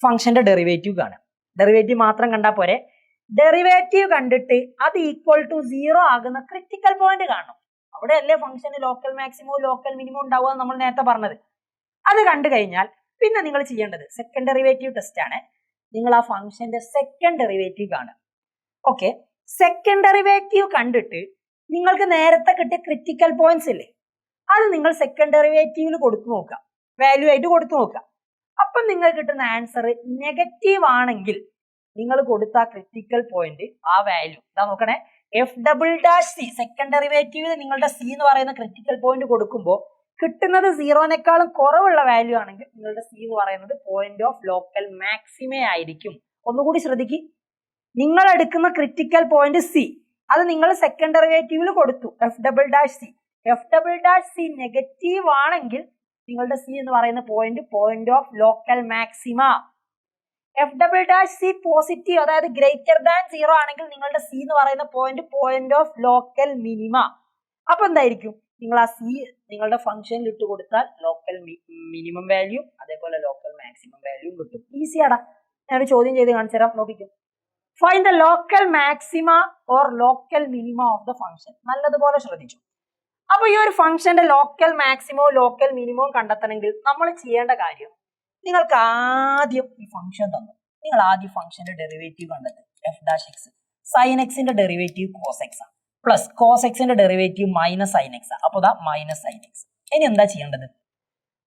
ഫംഗ്ഷന്റെ ഡെറിവേറ്റീവ് കാണാം. ഡെറിവേറ്റീവ് മാത്രം കണ്ടാൽ പോരെ, ഡെറിവേറ്റീവ് കണ്ടിട്ട് അത് ഈക്വൽ ടു 0 ആകുന്ന ക്രിട്ടിക്കൽ പോയിന്റ് കാണണം. അവിടെ അല്ലേ ഫംഗ്ഷന് ലോക്കൽ മാക്സിമവും ലോക്കൽ മിനിമം ഉണ്ടാവുക നമ്മൾ നേരത്തെ പറഞ്ഞത്. അത് കണ്ടു കഴിഞ്ഞാൽ പിന്നെ നിങ്ങൾ ചെയ്യേണ്ടത് സെക്കൻഡ് ഡെറിവേറ്റീവ് ടെസ്റ്റ് ആണ്. നിങ്ങൾ ആ ഫംഗ്ഷന്റെ സെക്കൻഡ് ഡെറിവേറ്റീവ് കാണുക. ഓക്കെ, സെക്കൻഡ് ഡെറിവേറ്റീവ് കണ്ടിട്ട് നിങ്ങൾക്ക് നേരത്തെ കിട്ടിയ ക്രിട്ടിക്കൽ പോയിന്റ്സ് ഇല്ലേ, അത് നിങ്ങൾ സെക്കൻഡ് ഡെറിവേറ്റീവിൽ കൊടുത്തു നോക്കുക, വാല്യൂ ആയിട്ട് കൊടുത്തു നോക്കുക. അപ്പം നിങ്ങൾ കിട്ടുന്ന ആൻസർ നെഗറ്റീവ് ആണെങ്കിൽ നിങ്ങൾ കൊടുത്ത ക്രിട്ടിക്കൽ പോയിന്റ് ആ വാല്യൂ ഇതാ നോക്കണേ, f double dash c. Second ഡെറിവേറ്റീവിൽ നിങ്ങളുടെ സി എന്ന് പറയുന്ന ക്രിട്ടിക്കൽ പോയിന്റ് കൊടുക്കുമ്പോൾ കിട്ടുന്നത് 0-നേക്കാളും കുറവുള്ള വാല്യൂ ആണെങ്കിൽ നിങ്ങളുടെ സി എന്ന് പറയുന്നത് പോയിന്റ് ഓഫ് ലോക്കൽ മാക്സിമേ ആയിരിക്കും. ഒന്നുകൂടി ശ്രദ്ധിക്കുക, നിങ്ങൾ എടുക്കുന്ന ക്രിട്ടിക്കൽ പോയിന്റ് സി, അത് നിങ്ങൾ സെക്കൻഡ് ഡെറിവേറ്റീവിൽ കൊടുത്തു F double dash C. F double dash C negative ആണെങ്കിൽ നിങ്ങളുടെ സി എന്ന് പറയുന്ന point of local maxima. F double dash C positive, അതായത് ഗ്രേറ്റർ ദാൻ 0 ആണെങ്കിൽ നിങ്ങളുടെ സി എന്ന് പറയുന്ന പോയിന്റ് ഓഫ് ലോക്കൽ മിനിമ. അപ്പൊ എന്തായിരിക്കും? നിങ്ങൾ ആ സി നിങ്ങളുടെ ഫംഗ്ഷനിൽ ഇട്ട് കൊടുത്താൽ ലോക്കൽ മിനിമം വാല്യൂ അതേപോലെ ലോക്കൽ മാക്സിമം വാല്യൂ കിട്ടും. ഈസിയാടാ. ഞാനൊരു ചോദ്യം ചെയ്ത് കാണിച്ചു തരാം, നോക്കിക്കും. Find the local maxima or local minima of the function. നല്ലതുപോലെ ശ്രദ്ധിച്ചു. അപ്പൊ ഈ ഒരു ഫംഗ്ഷന്റെ ലോക്കൽ മാക്സിമവും ലോക്കൽ മിനിമവും കണ്ടെത്തണമെങ്കിൽ നമ്മൾ ചെയ്യേണ്ട കാര്യം, നിങ്ങൾക്ക് ആദ്യം ഈ ഫംഗ്ഷൻ തന്നു, നിങ്ങൾ ആദ്യം ഫംഗ്ഷന്റെ ഡെറിവേറ്റീവ് കണ്ടെത്തും. എഫ് ഡാഷ് എക്സ്, സൈൻ എക്സിന്റെ ഡെറിവേറ്റീവ് കോസ് എക്സ് ആണ്, പ്ലസ് കോസ് എക്സിന്റെ ഡെറിവേറ്റീവ് മൈനസ് സൈൻ എക്സ് ആണ്. അപ്പൊ മൈനസ് സൈൻ എക്സ്. ഇനി എന്താ ചെയ്യേണ്ടത്?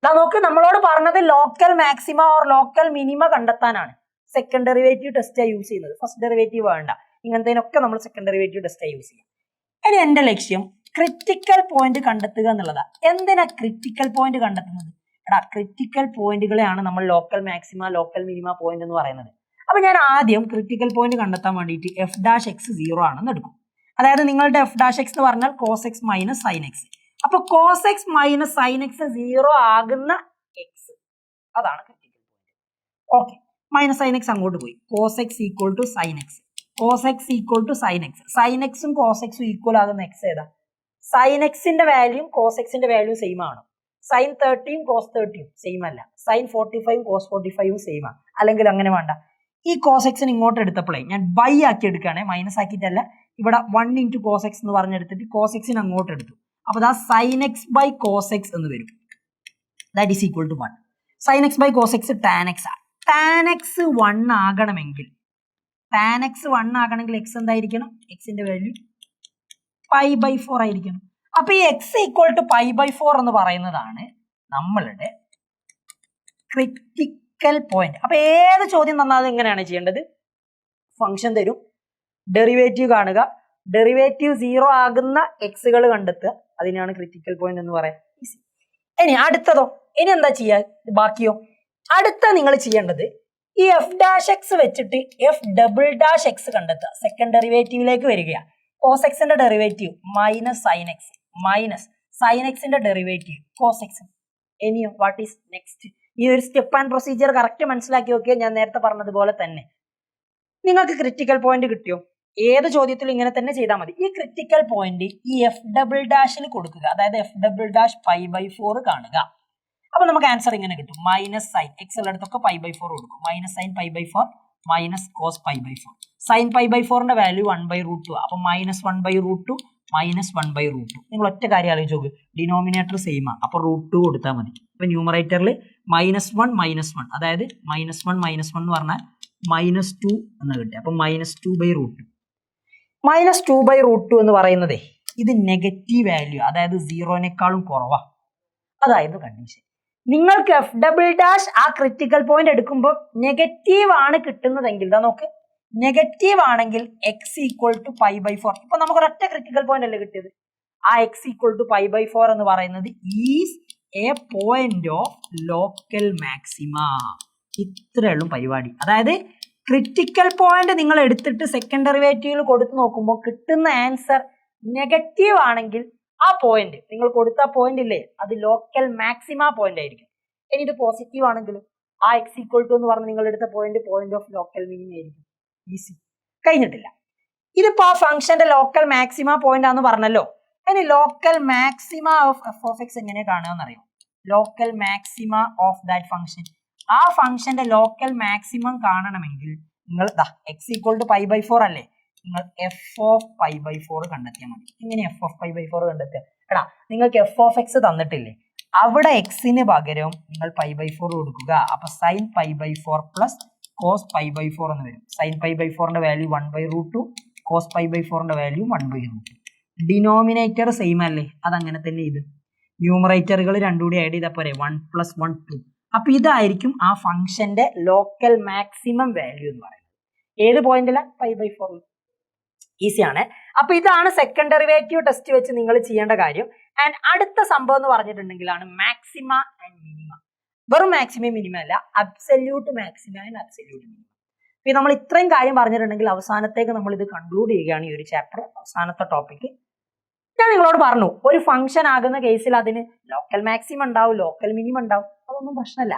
നമുക്ക് നമ്മളോട് പറഞ്ഞത് local maxima or local minima കണ്ടെത്താനാണ്. സെക്കൻഡ് ഡെറിവേറ്റീവ് ടെസ്റ്റ് യൂസ് ചെയ്യുന്നത്, ഫസ്റ്റ് ഡെറിവേറ്റീവ് വേണ്ട. ഇങ്ങനത്തേനൊക്കെ നമ്മൾ സെക്കൻഡ് ഡെറിവേറ്റീവ് ടെസ്റ്റ് യൂസ് ചെയ്യാം. ഇനി എന്റെ ലക്ഷ്യം ക്രിട്ടിക്കൽ പോയിന്റ് കണ്ടെത്തുക എന്നുള്ളതാ. എന്തിനാ ക്രിട്ടിക്കൽ പോയിന്റ് കണ്ടെത്തുന്നത്? ക്രിട്ടിക്കൽ പോയിന്റുകളെയാണ് നമ്മൾ local maxima local minima point എന്ന് പറയുന്നത്. അപ്പൊ ഞാൻ ആദ്യം ക്രിട്ടിക്കൽ പോയിന്റ് കണ്ടെത്താൻ വേണ്ടിയിട്ട് എഫ് ഡാഷ് എക്സ് 0 ആണെന്ന് എടുക്കും. അതായത് നിങ്ങളുടെ എഫ് ഡാഷ് എക്സ് എന്ന് പറഞ്ഞാൽ cos x minus sine x. അപ്പൊ cos x minus sine x 0 ആകുന്ന എക്സ്, അതാണ് critical point. Okay, minus sine x അങ്ങോട്ട് പോയി. Cos x equal to sine x, cos x equal to sine x. Sine എക്സും cos എക്സും equal ആകുന്ന x ഏതാ? Sine എക്സിന്റെ വാല്യൂം കോസ് എക്സിന്റെ വാല്യൂ സെയിം ആണ്. സൈൻ 30യും കോസ് 30യും സെയിം അല്ല. സൈൻ 45യും കോസ് 45യും സെയിം ആണ്. അല്ലെങ്കിൽ അങ്ങനെ വേണ്ട, ഈ കോസ് എക്സിന് ഇങ്ങോട്ട് എടുത്തപ്പോഴേ ഞാൻ ബൈ ആക്കി എടുക്കുകയാണെ, മൈനസ് ആക്കിയിട്ടല്ല. ഇവിടെ 1 ഇൻറ്റു കോസ് എക്സ് എന്ന് പറഞ്ഞെടുത്തിട്ട് കോസ് എക്സിന് അങ്ങോട്ട് എടുത്തു. അപ്പൊ ദാ sine x by cos x എന്ന് വരും. That is equal to 1. Sine x by cos x tan x ആണ്. ടാൻ എക്സ് 1 ആകണമെങ്കിൽ ടാൻ എക്സ് 1 ആകണമെങ്കിൽ എക്സ് എന്തായിരിക്കണം? എക്സിന്റെ വാല്യൂ π/4 ആയിരിക്കണം. അപ്പൊ ഈ എക്സ് ഈക്വൽ ടു π/4 എന്ന് പറയുന്നതാണ് നമ്മളുടെ ക്രിറ്റിക്കൽ പോയിന്റ്. അപ്പൊ ഏത് ചോദ്യം തന്നാലും എങ്ങനെയാണ് ചെയ്യേണ്ടത്? ഫംഗ്ഷൻ തരും, ഡെറിവേറ്റീവ് കാണുക, ഡെറിവേറ്റീവ് 0 ആകുന്ന എക്സുകൾ കണ്ടെത്തുക, അതിനാണ് ക്രിറ്റിക്കൽ പോയിന്റ് എന്ന് പറയാം. ഈസി. ഇനി അടുത്തതോ? ഇനി എന്താ ചെയ്യാ? ബാക്കിയോ? അടുത്ത നിങ്ങൾ ചെയ്യേണ്ടത് ഈ എഫ് ഡാഷ് എക്സ് വെച്ചിട്ട് എഫ് ഡബിൾ ഡാഷ് എക്സ് കണ്ടെത്തുക. സെക്കൻഡ് ഡെറിവേറ്റീവിലേക്ക് വരികയാണ്. കോസ് എക്സിന്റെ derivative minus sine X minus sign എക്സിന്റെ ഡെറിവേറ്റീവ് കോസ് എക്സ്. ഇനിയോ വാട്ട് ഈസ് നെക്സ്റ്റ്? ഈ ഒരു സ്റ്റെപ്പ് ആൻഡ് പ്രൊസീജിയർ കറക്റ്റ് മനസ്സിലാക്കി നോക്കിയാൽ ഞാൻ നേരത്തെ പറഞ്ഞതുപോലെ തന്നെ നിങ്ങൾക്ക് ക്രിറ്റിക്കൽ പോയിന്റ് കിട്ടിയോ? ഏത് ചോദ്യത്തിലും ഇങ്ങനെ തന്നെ ചെയ്താൽ മതി. ഈ ക്രിറ്റിക്കൽ പോയിന്റ് ഈ എഫ് ഡബിൾ ഡാഷിൽ കൊടുക്കുക, അതായത് എഫ് ഡബിൾ ഡാഷ് π/4 കാണുക. അപ്പൊ നമുക്ക് ആൻസർ ഇങ്ങനെ കിട്ടും, മൈനസ് സൈൻ എക്സ് ഉള്ളിടത്തൊക്കെ π/4 കൊടുക്കും, minus sine π/4 minus cos π/4. Sine π/4ന്റെ വാല്യൂ 1/√2, അപ്പൊ -1/√2 മൈനസ് 1/√2. നിങ്ങൾ ഒറ്റ കാര്യം ആലോചിച്ച് നോക്ക്, ഡിനോമിനേറ്റർ സെയിം ആണ്, അപ്പൊ √2 കൊടുത്താൽ മതി. ഇപ്പൊ ന്യൂമറേറ്ററിൽ -1 അതായത് -1 എന്ന് പറഞ്ഞാൽ -2 എന്ന് കിട്ടി. അപ്പൊ -2/√2. -2/√2 എന്ന് പറയുന്നത് ഇത് നെഗറ്റീവ് വാല്യൂ, അതായത് 0-നേക്കാളും കുറവാ. അതായിരുന്നു കണ്ടീഷൻ. നിങ്ങൾക്ക് എഫ് ഡബിൾ ഡാഷ് ആ ക്രിറ്റിക്കൽ പോയിന്റ് എടുക്കുമ്പോൾ നെഗറ്റീവ് ആണ് കിട്ടുന്നതെങ്കിൽ ഇതാ നോക്ക്, നെഗറ്റീവ് ആണെങ്കിൽ എക്സ് ഈക്വൽ ടു π/4. ഇപ്പൊ നമുക്ക് ഒരൊറ്റ ക്രിറ്റിക്കൽ പോയിന്റ് അല്ലേ കിട്ടിയത്. ആ എക്സ് ഈക്വൽ ടു π/4 എന്ന് പറയുന്നത് is a point of local maxima. ഇത്രയുള്ളൂ പരിപാടി. അതായത് ക്രിറ്റിക്കൽ പോയിന്റ് നിങ്ങൾ എടുത്തിട്ട് സെക്കൻഡ് ഡെറിവേറ്റീവിൽ കൊടുത്തു നോക്കുമ്പോൾ കിട്ടുന്ന ആൻസർ നെഗറ്റീവ് ആണെങ്കിൽ ആ പോയിന്റ് നിങ്ങൾ കൊടുത്ത പോയിന്റ് ഇല്ലേ, അത് ലോക്കൽ മാക്സിമ പോയിന്റ് ആയിരിക്കും. ഇനി ഇത് പോസിറ്റീവ് ആണെങ്കിലും ആ എക്സ് ഈക്വൽ ടു എന്ന് പറഞ്ഞ് നിങ്ങൾ എടുത്ത പോയിന്റ് ഓഫ് ലോക്കൽ മിനിമം ആയിരിക്കും. ഈസി. കഴിഞ്ഞിട്ടില്ല. ഇതിപ്പോ ആ ഫംഗ്ഷന്റെ ലോക്കൽ മാക്സിമ പോയിന്റ് ആണെന്ന് പറഞ്ഞല്ലോ. ഇനി local maxima of F of X എങ്ങനെ കാണുക അറിയോ? Local maxima of that function. ആ ഫംഗ്ഷന്റെ ലോക്കൽ മാക്സിമം കാണണമെങ്കിൽ നിങ്ങൾ എക്സ് ഈക്വൽ ടു π/4 അല്ലേ, നിങ്ങൾ എഫ് ഓഫ് π/4 കണ്ടെത്തിയാൽ മതി. ഇങ്ങനെ എഫ് ഓഫ് π/4 കണ്ടെത്തുക. എടാ നിങ്ങൾക്ക് എഫ് ഓഫ് എക്സ് തന്നിട്ടില്ലേ, അവിടെ എക്സിന് പകരം നിങ്ങൾ π/4 കൊടുക്കുക. അപ്പൊ സൈൻ π/4 പ്ലസ് കോസ് π/4 എന്ന് വരും. സൈൻ π/4ന്റെ വാല്യൂ 1/√2, കോസ് π/4ന്റെ വാല്യൂ 1/√2. ഡിനോമിനേറ്റർ സെയിം അല്ലേ, അതങ്ങനെ തന്നെ ഇത്. ന്യൂമറേറ്ററുകൾ രണ്ടും കൂടി ആഡ് ചെയ്താൽ പോരെ, 1 + 1 2. അപ്പൊ ഇതായിരിക്കും ആ ഫംഗ്ഷന്റെ ലോക്കൽ മാക്സിമം വാല്യൂ എന്ന് പറയുന്നത്. ഏത് പോയിന്റില? π/4. ഈസിയാണ്. അപ്പൊ ഇതാണ് സെക്കൻഡ് ഡെറിവേറ്റീവ് ടെസ്റ്റ് വെച്ച് നിങ്ങൾ ചെയ്യേണ്ട കാര്യം. ആൻഡ് അടുത്ത സംഭവം എന്ന് പറഞ്ഞിട്ടുണ്ടെങ്കിലാണ് മാക്സിമ ആൻഡ് മിനിമ. വെറും മാക്സിമം മിനിമം അല്ല, absolute maxima and absolute minimum. ഇപ്പൊ നമ്മൾ ഇത്രയും കാര്യം പറഞ്ഞിട്ടുണ്ടെങ്കിൽ അവസാനത്തേക്ക് നമ്മൾ ഇത് കൺക്ലൂഡ് ചെയ്യുകയാണ് ഈ ഒരു ചാപ്റ്റർ. അവസാനത്തെ ടോപ്പിക് ഞാൻ നിങ്ങളോട് പറഞ്ഞു, ഒരു ഫംഗ്ഷൻ ആകുന്ന കേസിൽ അതിന് ലോക്കൽ മാക്സിമം ഉണ്ടാവും, ലോക്കൽ മിനിമം ഉണ്ടാവും, അതൊന്നും പ്രശ്നമല്ല.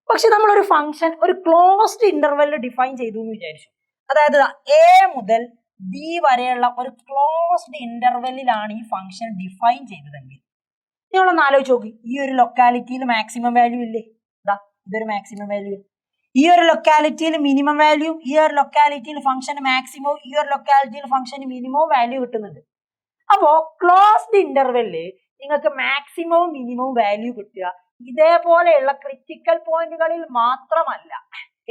പക്ഷെ നമ്മൾ ഒരു ഫംഗ്ഷൻ ഒരു ക്ലോസ്ഡ് ഇന്റർവെല്ലിൽ ഡിഫൈൻ ചെയ്തു എന്ന് വിചാരിച്ചു. അതായത് എ മുതൽ ബി വരെയുള്ള ഒരു ക്ലോസ്ഡ് ഇന്റർവെല്ലിലാണ് ഈ ഫംഗ്ഷൻ ഡിഫൈൻ ചെയ്തതെങ്കിൽ നിങ്ങളൊന്ന് ആലോചിച്ച് നോക്കി, ഈ ഒരു ലൊക്കാലിറ്റിയിൽ മാക്സിമം വാല്യൂ ഇല്ലേ? ഇതൊരു മാക്സിമം വാല്യൂ. ഈ ഒരു ലൊക്കാലിറ്റിയിൽ മിനിമം വാല്യൂ, ഈ ഒരു ലൊക്കാലിറ്റിയിൽ ഫംഗ്ഷന് മാക്സിമവും, ഈ ഒരു ലൊക്കാലിറ്റിയിൽ ഫംഗ്ഷന് മിനിമവും വാല്യൂ കിട്ടുന്നുണ്ട്. അപ്പോ ക്ലോസ്ഡ് ഇന്റർവെല്ലിൽ നിങ്ങൾക്ക് മാക്സിമവും മിനിമവും വാല്യൂ കിട്ടുക ഇതേപോലെയുള്ള ക്രിറ്റിക്കൽ പോയിന്റുകളിൽ മാത്രമല്ല,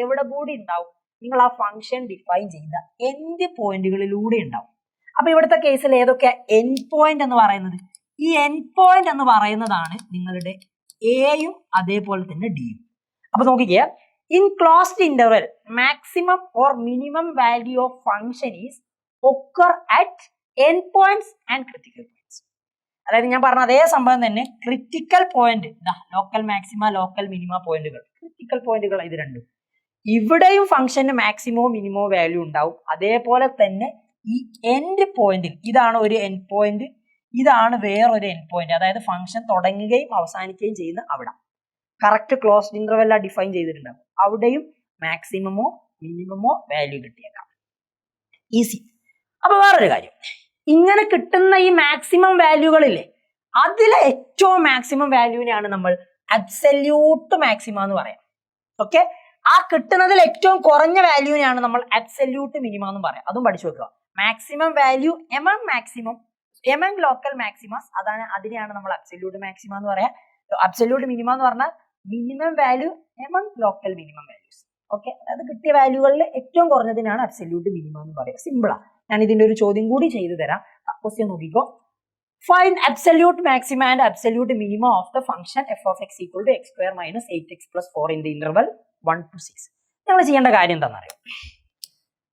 എവിടെ കൂടി ഉണ്ടാവും? നിങ്ങൾ ആ ഫംഗ്ഷൻ ഡിഫൈൻ ചെയ്ത എൻഡ് പോയിന്റുകളിലൂടെ ഉണ്ടാവും. അപ്പൊ ഇവിടുത്തെ കേസിൽ ഏതൊക്കെ എൻഡ് പോയിന്റ് എന്ന് പറയുന്നത്? ഈ എൻഡ് പോയിന്റ് എന്ന് പറയുന്നതാണ് നിങ്ങളുടെ എയും അതേപോലെ തന്നെ ഡിയും. അപ്പൊ നോക്കിക്കേ, in closed interval maximum or minimum value of function is occur at end points and critical points. അതായത് ഞാൻ പറഞ്ഞ അതേ സംഭവം തന്നെ, critical point local maxima local minima പോയിന്റുകൾ, ക്രിറ്റിക്കൽ പോയിന്റുകൾ ഇത് രണ്ടും. ഇവിടെയും ഫംഗ്ഷന് മാക്സിമവും മിനിമവും വാല്യൂ ഉണ്ടാവും. അതേപോലെ തന്നെ ഈ എൻഡ് പോയിന്റിൽ, ഇതാണ് ഒരു എൻഡ് പോയിന്റ്, ഇതാണ് വേറൊരു എൻഡ് പോയിന്റ്. അതായത് ഫംഗ്ഷൻ തുടങ്ങുകയും അവസാനിക്കുകയും ചെയ്യുന്ന അവിടെ കറക്റ്റ് ക്ലോസ്ഡ് ഇന്റർവെല്ല ഡിഫൈൻ ചെയ്തിട്ടുണ്ടാവും. അവിടെയും മാക്സിമമോ മിനിമമോ വാല്യൂ കിട്ടിയേക്കാം. ഈസി. അപ്പൊ വേറൊരു കാര്യം, ഇങ്ങനെ കിട്ടുന്ന ഈ മാക്സിമം വാല്യൂകളില്ലേ, അതിലെ ഏറ്റവും മാക്സിമം വാല്യൂവിനെയാണ് നമ്മൾ അബ്സല്യൂട്ട് മാക്സിമം എന്ന് പറയാം. ഓക്കെ, ആ കിട്ടുന്നതിൽ ഏറ്റവും കുറഞ്ഞ വാല്യൂവിനെയാണ് നമ്മൾ അബ്സല്യൂട്ട് മിനിമം എന്ന് പറയാം. അതും പഠിച്ചു വെക്കുക. Maximum value among maximum among local maximus, അതിനെയാണ് നമ്മൾ അബ്സല്യൂട്ട് മാക്സിമം എന്ന് പറയാം. അബ്സല്യൂട്ട് മിനിമം എന്ന് പറഞ്ഞാൽ minimum value among local minimum values. Okay, അതായത് കിട്ടിയ വാല്യൂകളിൽ ഏറ്റവും കുറഞ്ഞതിനാണ് അബ്സല്യൂട്ട് മിനിമം എന്ന് പറയുക. സിമ്പിളാ. ഞാൻ ഇതിന്റെ ഒരു ചോദ്യം കൂടി ചെയ്തു തരാം. ക്വസ്റ്റ്യൻ നോക്കിക്കോ. Find absolute maximum and absolute minimum of the function f of x equal to x square minus 8x plus 4 in the interval 1 to 6. നമ്മൾ ചെയ്യേണ്ട കാര്യം എന്താണെന്ന് അറിയാം.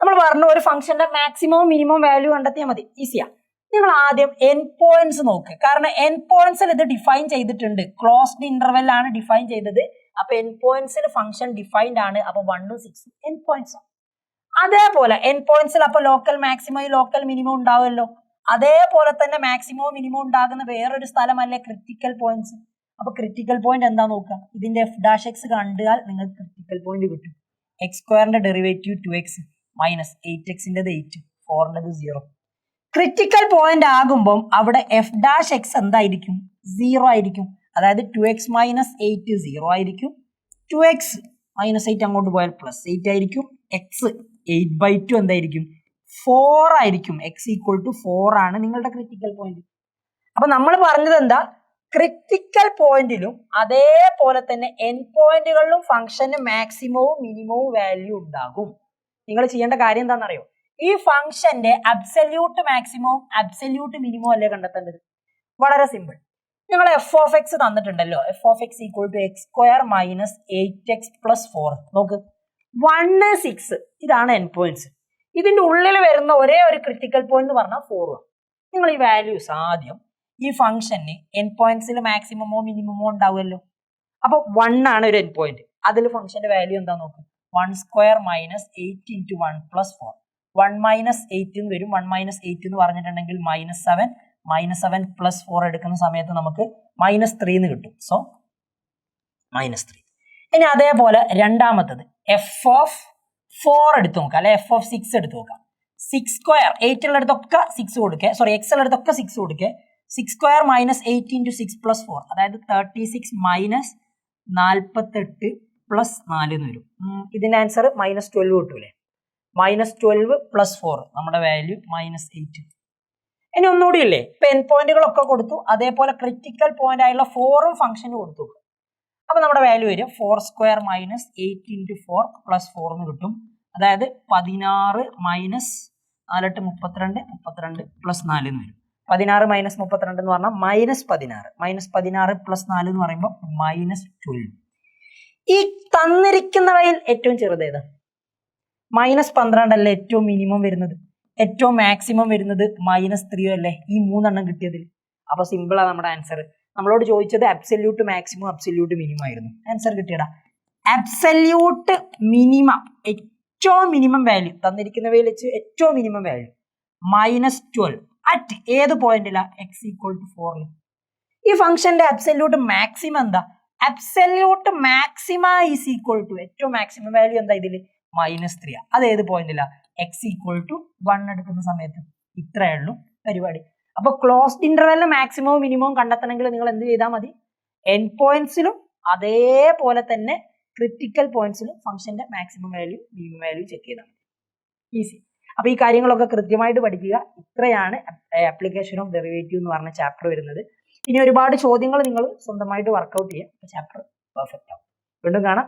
നമ്മൾ പറഞ്ഞ ഒരു ഫംഗ്ഷന്റെ മാക്സിമം മിനിമം വാല്യൂ കണ്ടെത്തിയാൽ മതി, ഈസിയാ. നിങ്ങൾ ആദ്യം എൻ പോയിന്റ്സ് നോക്ക്. കാരണം എൻ പോയിന്റ്സിൽ ഇത് ഡിഫൈൻ ചെയ്തിട്ടുണ്ട്, ക്ലോസ്ഡ് ഇന്റർവെൽ ആണ് ഡിഫൈൻ ചെയ്തത്. അപ്പൊ എൻ പോയിന്റ്സിൽ ഫംഗ്ഷൻ ഡിഫൈൻഡ് ആണ്. അപ്പൊ 1 6 എൻ പോയിന്റ്സ് ആണ്. അതേപോലെ എൻ പോയിന്റ്സിൽ അപ്പൊ ലോക്കൽ മാക്സിമം ലോക്കൽ മിനിമം ഉണ്ടാവുമല്ലോ. അതേപോലെ തന്നെ മാക്സിമവും മിനിമം ഉണ്ടാകുന്ന വേറൊരു സ്ഥലമല്ലേ ക്രിട്ടിക്കൽ പോയിന്റ്സ്. അപ്പൊ ക്രിട്ടിക്കൽ പോയിന്റ് എന്താ നോക്കുക, ഇതിന്റെ എഫ് ഡാഷ് എക്സ് കണ്ടാൽ നിങ്ങൾക്ക് ക്രിട്ടിക്കൽ പോയിന്റ് കിട്ടും. എക്സ് സ്ക്വയറിന്റെ ഡെറിവേറ്റീവ് 2x മൈനസ് 8x-ന്റെ 8, 4-ന്റെ 0. ക്രിട്ടിക്കൽ പോയിന്റ് ആകുമ്പോൾ അവിടെ എഫ് ഡാഷ് എക്സ് എന്തായിരിക്കും, 0 ആയിരിക്കും. അതായത് 2x മൈനസ് 8 0 ആയിരിക്കും. 2x മൈനസ് 8 അങ്ങോട്ട് പോയാൽ പ്ലസ് 8 ആയിരിക്കും. എക്സ് 8/2 എന്തായിരിക്കും, 4 ആയിരിക്കും. എക്സ് ഈക്വൽ ടു 4 ആണ് നിങ്ങളുടെ ക്രിട്ടിക്കൽ പോയിന്റ്. അപ്പൊ നമ്മൾ പറഞ്ഞത് എന്താ, ക്രിട്ടിക്കൽ പോയിന്റിലും അതേപോലെ തന്നെ എൻ പോയിന്റുകളിലും ഫംഗ്ഷന് മാക്സിമവും മിനിമവും വാല്യൂ ഉണ്ടാകും. നിങ്ങൾ ചെയ്യേണ്ട കാര്യം എന്താണെന്നറിയോ, ഈ ഫംഗ്ഷന്റെ അബ്സല്യൂട്ട് മാക്സിമവും അബ്സല്യൂട്ട് മിനിമവും അല്ലേ കണ്ടെത്തേണ്ടത്. വളരെ സിമ്പിൾ. നിങ്ങൾ എഫ് ഓഫ് എക്സ് തന്നിട്ടുണ്ടല്ലോ, f of x equal to x square minus 8x plus 4. നോക്ക്, 1 6 ഇതാണ് എൻ പോയിന്റ്സ്. ഇതിന്റെ ഉള്ളിൽ വരുന്ന ഒരേ ഒരു ക്രിട്ടിക്കൽ പോയിന്റ് എന്ന് പറഞ്ഞാൽ 4 ആണ്. നിങ്ങൾ ഈ വാല്യൂസ് ആദ്യം ഈ ഫംഗ്ഷന് എൻ പോയിന്റ്സിൽ മാക്സിമമോ മിനിമമോ ഉണ്ടാവുമല്ലോ. അപ്പൊ 1 ആണ് ഒരു എൻ പോയിന്റ്. അതിൽ ഫംഗ്ഷന്റെ വാല്യൂ എന്താ നോക്ക്, 1 square minus 8 into 1 plus 4. 1 minus 8 എന്ന് വരും. 1 മൈനസ് 8 എന്ന് പറഞ്ഞിട്ടുണ്ടെങ്കിൽ -7. -7 പ്ലസ് 4 എടുക്കുന്ന സമയത്ത് നമുക്ക് -3 എന്ന് കിട്ടും. സോ -3. ഇനി അതേപോലെ രണ്ടാമത്തത് എഫ് ഓഫ് 4 എടുത്ത് നോക്കാം, അല്ലെ എഫ് ഓഫ് 6 എടുത്ത് നോക്കാം. 6 സ്ക്വയർ 8 ഉള്ളിടത്തൊക്കെ 6 കൊടുക്കുക, സോറി എക്സ് ഉള്ളിടത്തൊക്കെ 6 കൊടുക്കുക. 6 സ്ക്വയർ മൈനസ് 8 ഇൻറ്റു 6 പ്ലസ് 4, അതായത് 36 മൈനസ് 48 പ്ലസ് 4 എന്ന് വരും. ഇതിന്റെ ആൻസർ -12 കിട്ടൂലേ. -12 പ്ലസ് 4 നമ്മുടെ വാല്യൂ -8. ഇനി ഒന്നുകൂടി ഇല്ലേ, ഇപ്പൊ എൻ പോയിന്റുകളൊക്കെ കൊടുത്തു, അതേപോലെ ക്രിട്ടിക്കൽ പോയിന്റ് ആയുള്ള 4ഉം ഫംഗ്ഷന് കൊടുത്തു. അപ്പൊ നമ്മുടെ വാല്യൂ വരും 4 സ്ക്വയർ മൈനസ് 8 ഇൻറ്റു 4 പ്ലസ് 4 എന്ന് കിട്ടും. അതായത് 16 മൈനസ് 4 32 32 പ്ലസ് 4 എന്ന് വരും. 16 മൈനസ് 32 എന്ന് പറഞ്ഞാൽ -16. -16 പ്ലസ് 4 എന്ന് പറയുമ്പോൾ -12. ഈ തന്നിരിക്കുന്നവയിൽ ഏറ്റവും ചെറുതേത്, -12 അല്ലേ ഏറ്റവും മിനിമം വരുന്നത്, ഏറ്റവും മാക്സിമം വരുന്നത് -3 അല്ലേ ഈ 3 എണ്ണം കിട്ടിയതിൽ. അപ്പൊ സിമ്പിളാ നമ്മുടെ ആൻസർ. നമ്മളോട് ചോദിച്ചത് അബ്സല്യൂട്ട് മാക്സിമം അബ്സല്യൂട്ട് മിനിമം ആയിരുന്നു. ആൻസർ കിട്ടിയടാ, അബ്സല്യൂട്ട് മിനിമം, ഏറ്റവും മിനിമം വാല്യൂ തന്നിരിക്കുന്നവയിൽ വെച്ച് ഏറ്റവും മിനിമം വാല്യൂ -12 അറ്റ് ഏത് പോയിന്റിലാ, എക്സ് ഈക്വൽ ടു 4. ഈ ഫംഗ്ഷന്റെ അബ്സല്യൂട്ട് മാക്സിമം എന്താ, absolute maxima is equal to ഏറ്റവും മാക്സിമം വാല്യൂ എന്താ ഇതില്, -3. അത് ഏത് പോയിന്റിലാ, എക്സ് ഈക്വൽ ടു 1 എടുക്കുന്ന സമയത്ത്. ഇത്രയേ ഉള്ളൂ പരിപാടി. അപ്പൊ ക്ലോസ്ഡ് ഇന്റർവെലിന് മാക്സിമവും മിനിമവും കണ്ടെത്തണമെങ്കിൽ നിങ്ങൾ എന്ത് ചെയ്താൽ മതി, എൻ പോയിന്റ്സിലും അതേപോലെ തന്നെ ക്രിട്ടിക്കൽ പോയിന്റ്സിലും ഫംഗ്ഷന്റെ maximum value minimum value check ചെയ്താൽ മതി. ഈസി. അപ്പൊ ഈ കാര്യങ്ങളൊക്കെ കൃത്യമായിട്ട് പഠിക്കുക. ഇത്രയാണ് ആപ്ലിക്കേഷൻ ഓഫ് ഡെറിവേറ്റീവ് എന്ന് പറഞ്ഞ ചാപ്റ്റർ വരുന്നത്. ഇനി ഒരുപാട് ചോദ്യങ്ങൾ നിങ്ങൾ സ്വന്തമായിട്ട് വർക്ക്ഔട്ട് ചെയ്യുക. ചാപ്റ്റർ പെർഫെക്റ്റ് ആവും. വീണ്ടും കാണാം.